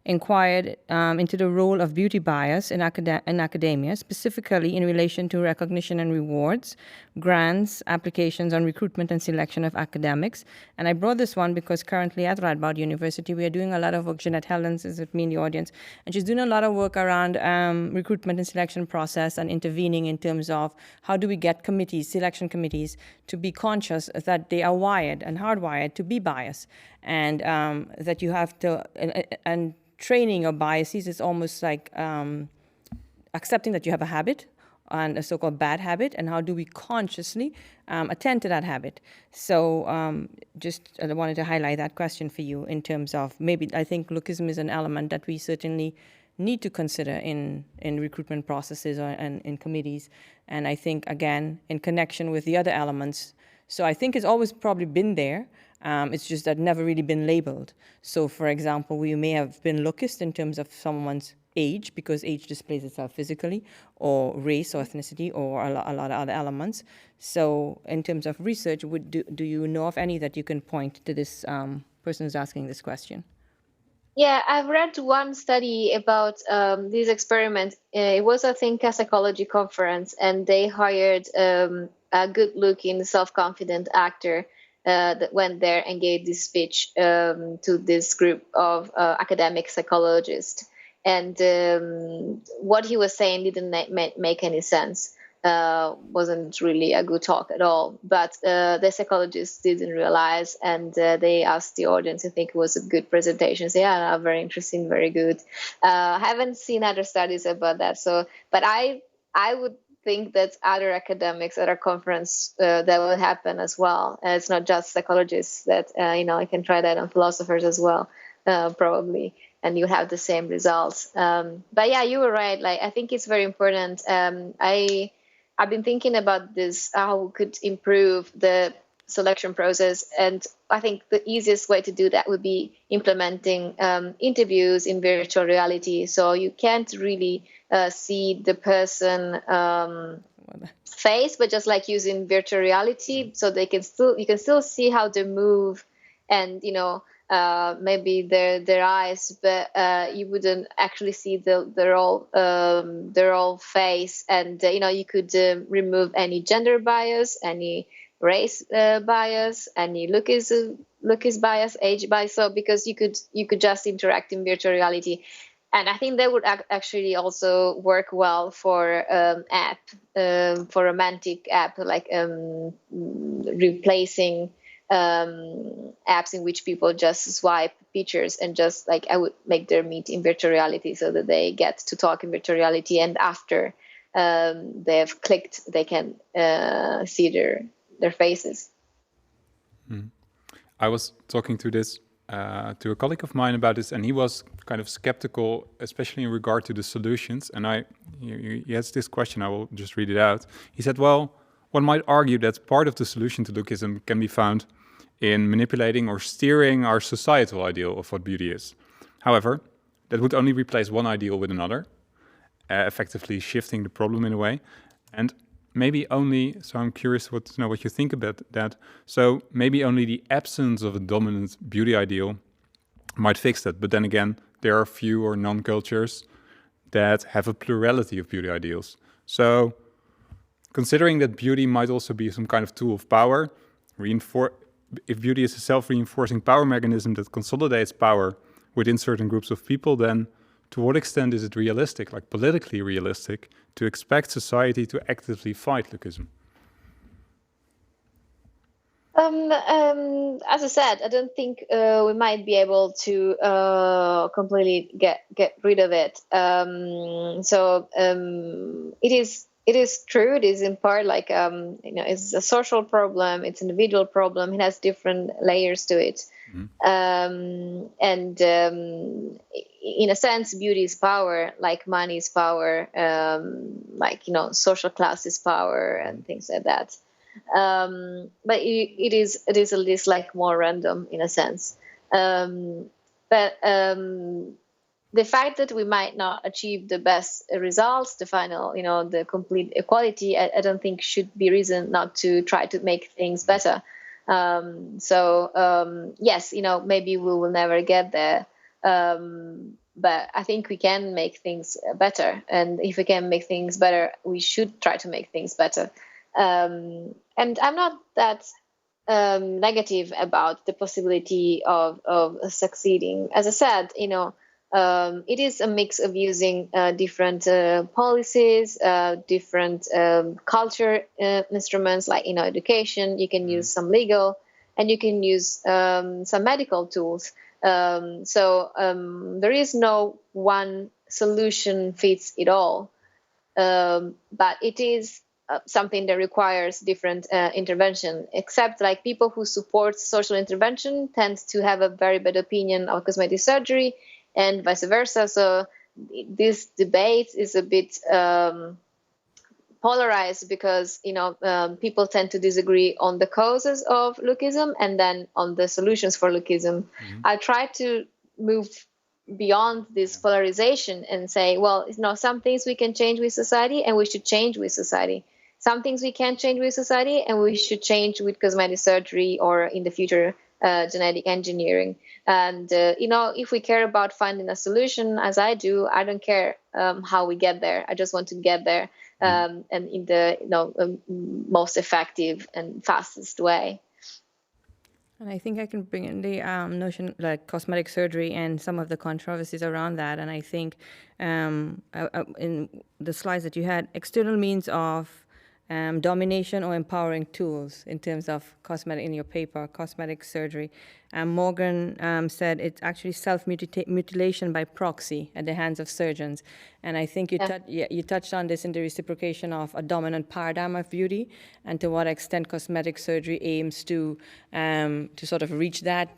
inquired into the role of beauty bias in academia, specifically in relation to recognition and rewards, grants, applications on recruitment and selection of academics. And I brought this one because currently at Radboud University, we are doing a lot of work. Jeanette Helens is with me in the audience, and she's doing a lot of work around recruitment and selection process and intervening in terms of how do we get committees, selection committees, to be conscious that they are wired and hardwired to be biased, and that you have to, and training of biases is almost like accepting that you have a habit and a so-called bad habit, and how do we consciously attend to that habit. So just I wanted to highlight that question for you in terms of maybe I think lookism is an element that we certainly need to consider in recruitment processes and in committees. And I think, again, in connection with the other elements, so I think it's always probably been there. It's just that never really been labeled. So, for example, we may have been lookist in terms of someone's age, because age displays itself physically, or race or ethnicity, or a lot of other elements. So, in terms of research, do you know of any that you can point to this person who's asking this question? Yeah, I've read one study about this experiment. It was, I think, a psychology conference, and they hired a good-looking, self-confident actor that went there and gave this speech to this group of academic psychologists. And what he was saying didn't make any sense. Wasn't really a good talk at all. But the psychologists didn't realize, and they asked the audience, I think it was a good presentation. So yeah, very interesting, very good. I haven't seen other studies about that. So, but I would think that other academics at our conference that will happen as well. It's not just psychologists that I can try that on philosophers as well, probably, and you have the same results. But yeah, you were right. Like, I think it's very important. I've been thinking about this, how we could improve the selection process. And I think the easiest way to do that would be implementing interviews in virtual reality. So you can't really see the person face, but just like using virtual reality, so you can still see how they move, and maybe their eyes, but you wouldn't actually see their whole face. And you could remove any gender bias, any race bias, any lookist bias, age bias. So because you could just interact in virtual reality. And I think that would actually also work well for app, for romantic app, like replacing apps in which people just swipe pictures, and just like I would make their meet in virtual reality, so that they get to talk in virtual reality, and after they've clicked, they can see their faces. I was talking to a colleague of mine about this, and he was kind of skeptical, especially in regard to the solutions. And he has this question, I will just read it out. He said, well, one might argue that part of the solution to lookism can be found in manipulating or steering our societal ideal of what beauty is. However, that would only replace one ideal with another, effectively shifting the problem in a way. And maybe only, so I'm curious to know what you think about that. So maybe only the absence of a dominant beauty ideal might fix that. But then again, there are few or none cultures that have a plurality of beauty ideals. So considering that beauty might also be some kind of tool of power, if beauty is a self-reinforcing power mechanism that consolidates power within certain groups of people, then to what extent is it realistic, like politically realistic, to expect society to actively fight lookism? As I said, I don't think we might be able to completely get rid of it. It is true. It is in part like it's a social problem. It's an individual problem. It has different layers to it. Mm-hmm. In a sense, beauty is power, like money is power, social class is power, and things like that. But it is at least like more random in a sense. The fact that we might not achieve the best results, the final, the complete equality, I don't think should be reason not to try to make things better. Yes, maybe we will never get there. But I think we can make things better. And if we can make things better, we should try to make things better. And I'm not that negative about the possibility of succeeding. As I said, it is a mix of using different policies, different culture instruments, like education. You can use some legal, and you can use some medical tools. So there is no one solution fits it all, but it is something that requires different intervention, except like people who support social intervention tend to have a very bad opinion of cosmetic surgery, and vice versa. So this debate is a bit polarized, because people tend to disagree on the causes of lookism and then on the solutions for lookism. I try to move beyond this polarization and say, well, some things we can change with society, and we should change with society. Some things we can't change with society, and we should change with cosmetic surgery, or in the future genetic engineering. And if we care about finding a solution, as I do, I don't care how we get there. I just want to get there, and in the most effective and fastest way. And I think I can bring in the notion like cosmetic surgery and some of the controversies around that. And I think in the slides that you had, external means of domination or empowering tools in terms of cosmetic, in your paper, cosmetic surgery. Morgan said it's actually self-mutilation by proxy at the hands of surgeons. And I think you touched on this in the reciprocation of a dominant paradigm of beauty, and to what extent cosmetic surgery aims to sort of reach that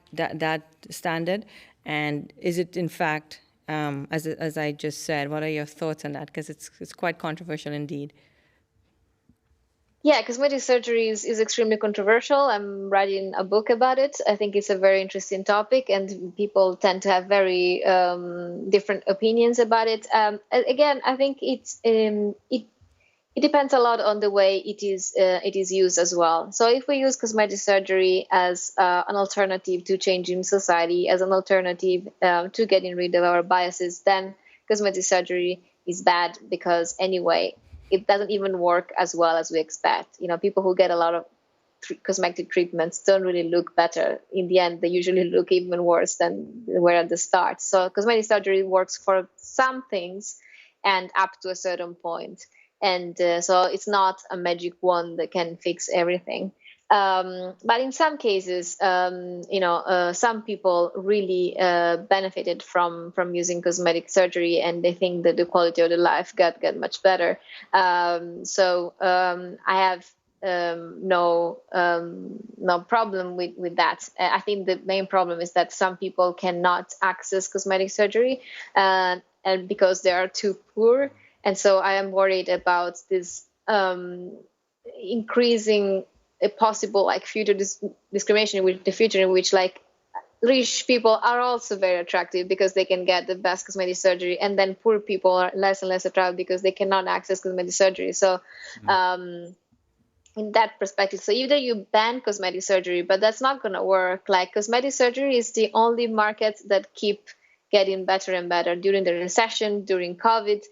standard. And is it in fact, as I just said, what are your thoughts on that? Because it's quite controversial indeed. Yeah, cosmetic surgery is extremely controversial. I'm writing a book about it. I think it's a very interesting topic, and people tend to have very different opinions about it. Again, I think it depends a lot on the way it is used as well. So if we use cosmetic surgery as an alternative to changing society, as an alternative to getting rid of our biases, then cosmetic surgery is bad, because anyway, it doesn't even work as well as we expect. People who get a lot of cosmetic treatments don't really look better. In the end, they usually look even worse than they were at the start. So cosmetic surgery works for some things and up to a certain point. And so it's not a magic wand that can fix everything. But in some cases, some people really benefited from using cosmetic surgery, and they think that the quality of their life got much better. So I have no problem with that. I think the main problem is that some people cannot access cosmetic surgery, and because they are too poor. And so I am worried about this increasing a possible future discrimination with the future, in which rich people are also very attractive because they can get the best cosmetic surgery, and then poor people are less and less attractive because they cannot access cosmetic surgery. So in that perspective, so either you ban cosmetic surgery, but that's not going to work. Cosmetic surgery is the only market that keep getting better and better. During the recession, during COVID,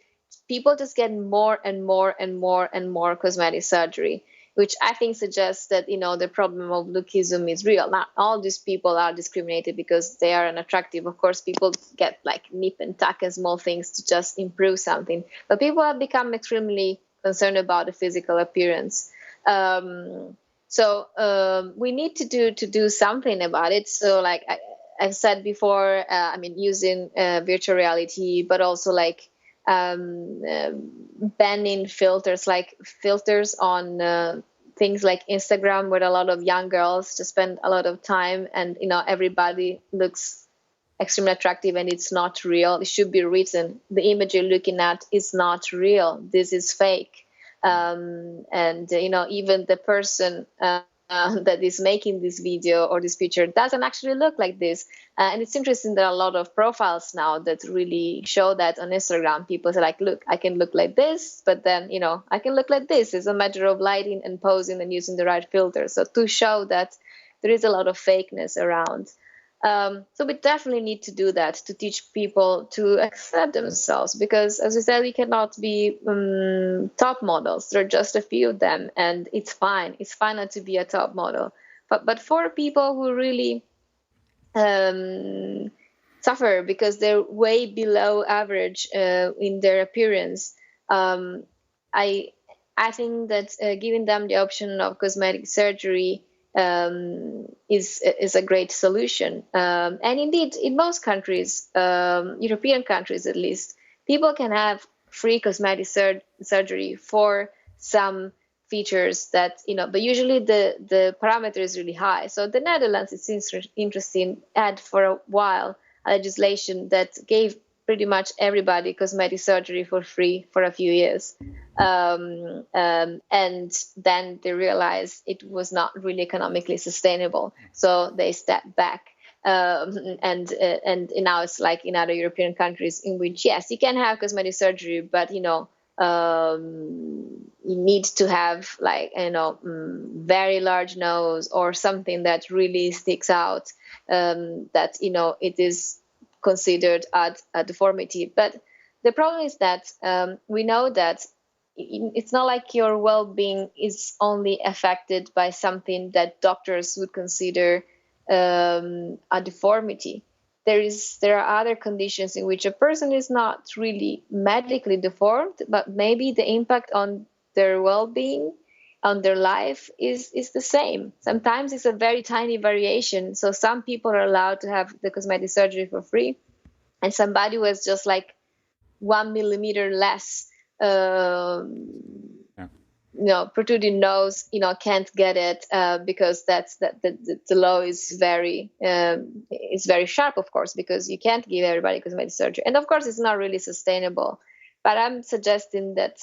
people just get more and more and more and more cosmetic surgery, which I think suggests that, the problem of lookism is real. Not all these people are discriminated because they are unattractive. Of course, people get nip and tuck and small things to just improve something. But people have become extremely concerned about the physical appearance. So we need to do something about it. So I've said before, using virtual reality, but also banning filters on things like Instagram, where a lot of young girls just spend a lot of time, and everybody looks extremely attractive, and it's not real. It should be written, the image you're looking at is not real, this is fake. And even the person that is making this video or this picture doesn't actually look like this. And it's interesting, there are a lot of profiles now that really show that on Instagram. People say look, I can look like this, but then, I can look like this. It's a matter of lighting and posing and using the right filter. So to show that there is a lot of fakeness around. So we definitely need to do that, to teach people to accept themselves, because as we said, we cannot be top models. There are just a few of them, and it's fine. It's fine not to be a top model. But for people who really suffer because they're way below average in their appearance, I think that giving them the option of cosmetic surgery is a great solution. And indeed, in most countries, European countries at least, people can have free cosmetic surgery for some features that, but usually the parameter is really high. So the Netherlands, it seems interesting, had for a while a legislation that gave pretty much everybody cosmetic surgery for free for a few years. And then they realized it was not really economically sustainable. So they stepped back. And now it's like in other European countries in which, yes, you can have cosmetic surgery, but, you need to have like, very large nose or something that really sticks out, that, it is considered a deformity. But the problem is that we know that it's not like your well-being is only affected by something that doctors would consider a deformity. There are other conditions in which a person is not really medically deformed, but maybe the impact on their well-being, on their life is the same. Sometimes it's a very tiny variation. So some people are allowed to have the cosmetic surgery for free, and somebody who has just like 1 millimeter less protruding nose, can't get it because the law is very sharp, of course, because you can't give everybody cosmetic surgery, and of course it's not really sustainable. But I'm suggesting that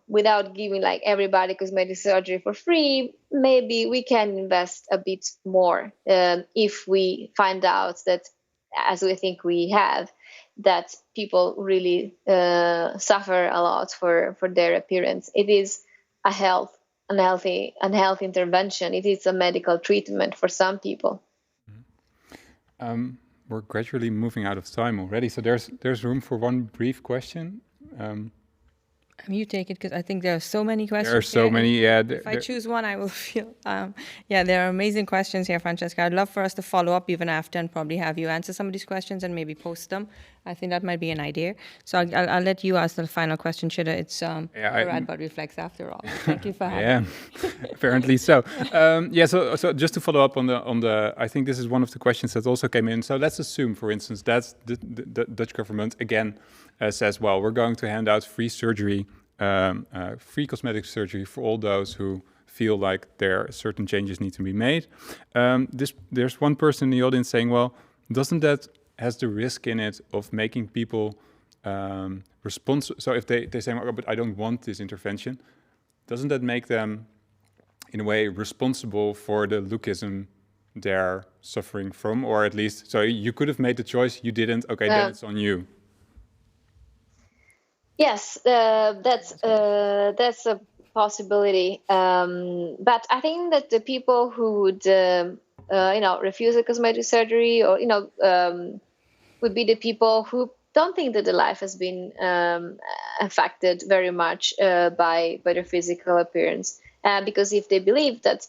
without giving like everybody cosmetic surgery for free, maybe we can invest a bit more if we find out that, as we think we have, that people really suffer a lot for their appearance. It is a unhealthy intervention. It is a medical treatment for some people. We're gradually moving out of time already, so there's room for one brief question. You take it, because I think there are so many questions. There are so many, yeah. If I choose one, I will feel... there are amazing questions here, Francesca. I'd love for us to follow up even after and probably have you answer some of these questions and maybe post them. I think that might be an idea. So I'll let you ask the final question, Shida. It's Radboud Reflects after all. Thank you for having me. Apparently so. So just to follow up on the, I think this is one of the questions that also came in. So let's assume, for instance, that the Dutch government, again, says, well, we're going to hand out free surgery, free cosmetic surgery for all those who feel like there are certain changes need to be made. There's one person in the audience saying, well, doesn't that has the risk in it of making people responsible? So if they say, oh, but I don't want this intervention, doesn't that make them, in a way, responsible for the lookism they're suffering from? Or at least, so you could have made the choice, you didn't, okay, then it's on you. Yes, that's a possibility. But I think that the people who would, refuse a cosmetic surgery, or would be the people who don't think that the life has been affected very much by their physical appearance. Because if they believe that,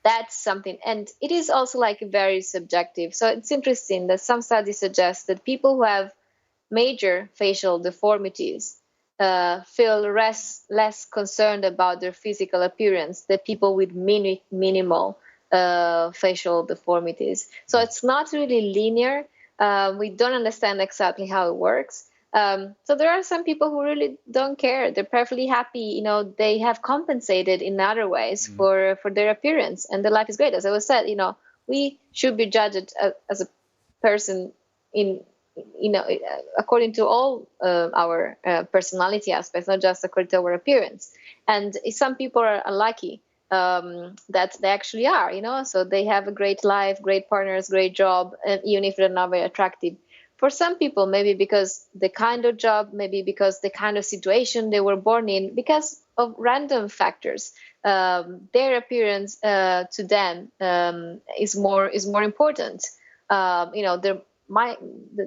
that's something, and it is also like very subjective. So it's interesting that some studies suggest that people who have major facial deformities feel less concerned about their physical appearance than people with minimal facial deformities. So it's not really linear. We don't understand exactly how it works. So there are some people who really don't care. They're perfectly happy. They have compensated in other ways for their appearance, and their life is great. As I was said, we should be judged as a person according to all our personality aspects, not just according to our appearance. And some people are lucky that they actually are, so they have a great life, great partners, great job, and even if they're not very attractive. For some people, maybe because the kind of job, maybe because the kind of situation they were born in, because of random factors, their appearance to them is more important. the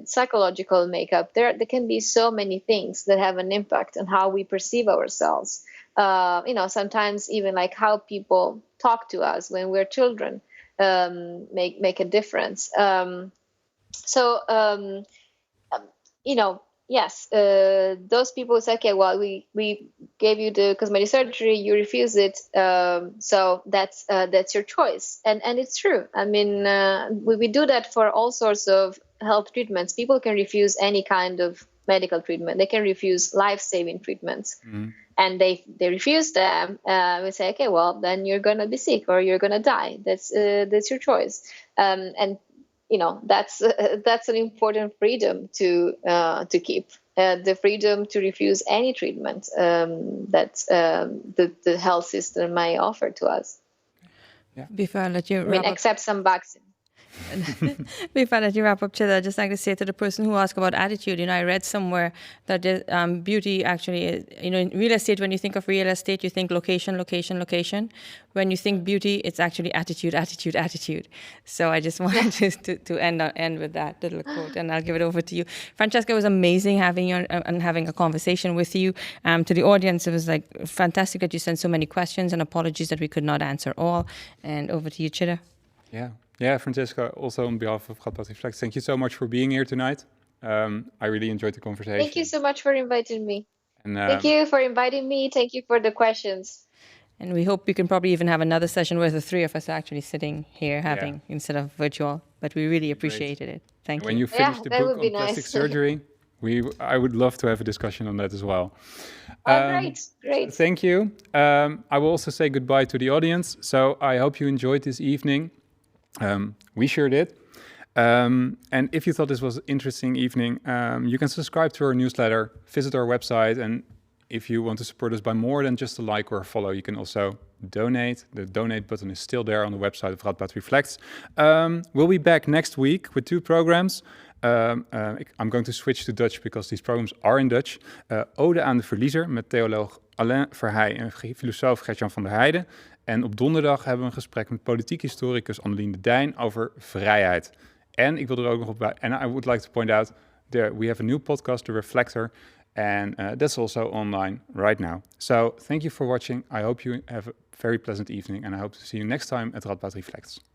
psychological makeup, there can be so many things that have an impact on how we perceive ourselves. Sometimes even like how people talk to us when we're children make a difference. Yes, those people say, okay, well, we gave you the cosmetic surgery, you refuse it, so that's your choice, and it's true. I mean, we do that for all sorts of health treatments. People can refuse any kind of medical treatment. They can refuse life-saving treatments, and they refuse them. We say, okay, well, then you're gonna be sick or you're gonna die. That's your choice, and that's an important freedom to keep, the freedom to refuse any treatment that the health system may offer to us. Yeah. Before I let you wrap up, except some vaccine. Before I let you wrap up, Chida, I'd just like to say to the person who asked about attitude, I read somewhere that beauty actually is, in real estate, when you think of real estate, you think location, location, location. When you think beauty, it's actually attitude, attitude, attitude. So I just wanted to end with that little quote, and I'll give it over to you. Francesca, it was amazing having you and having a conversation with you. To the audience, it was like fantastic that you sent so many questions, and apologies that we could not answer all. And over to you, Chida. Yeah, Francesca, also on behalf of Radboud Reflects, thank you so much for being here tonight. I really enjoyed the conversation. Thank you so much for inviting me. And, thank you for inviting me. Thank you for the questions. And we hope we can probably even have another session where the three of us are actually sitting here instead of virtual. But we really appreciated it. Thank you. When you finish the book on plastic surgery, I would love to have a discussion on that as well. Great. Thank you. I will also say goodbye to the audience. So I hope you enjoyed this evening. We sure did. And if you thought this was an interesting evening, you can subscribe to our newsletter, visit our website, and if you want to support us by more than just a like or a follow, you can also donate. The donate button is still there on the website of Radboud Reflects. We'll be back next week with 2 programs. I'm going to switch to Dutch because these programs are in Dutch. Ode aan de verliezer met theoloog Alain Verheij en filosoof Gert-Jan van der Heijden. En op donderdag hebben we een gesprek met politiek historicus Annelien de Dijn over vrijheid. En ik wil er ook nog op bij. And I would like to point out we have a new podcast, The Reflector, and that's also online right now. So thank you for watching. I hope you have a very pleasant evening, and I hope to see you next time at Radboud Reflects.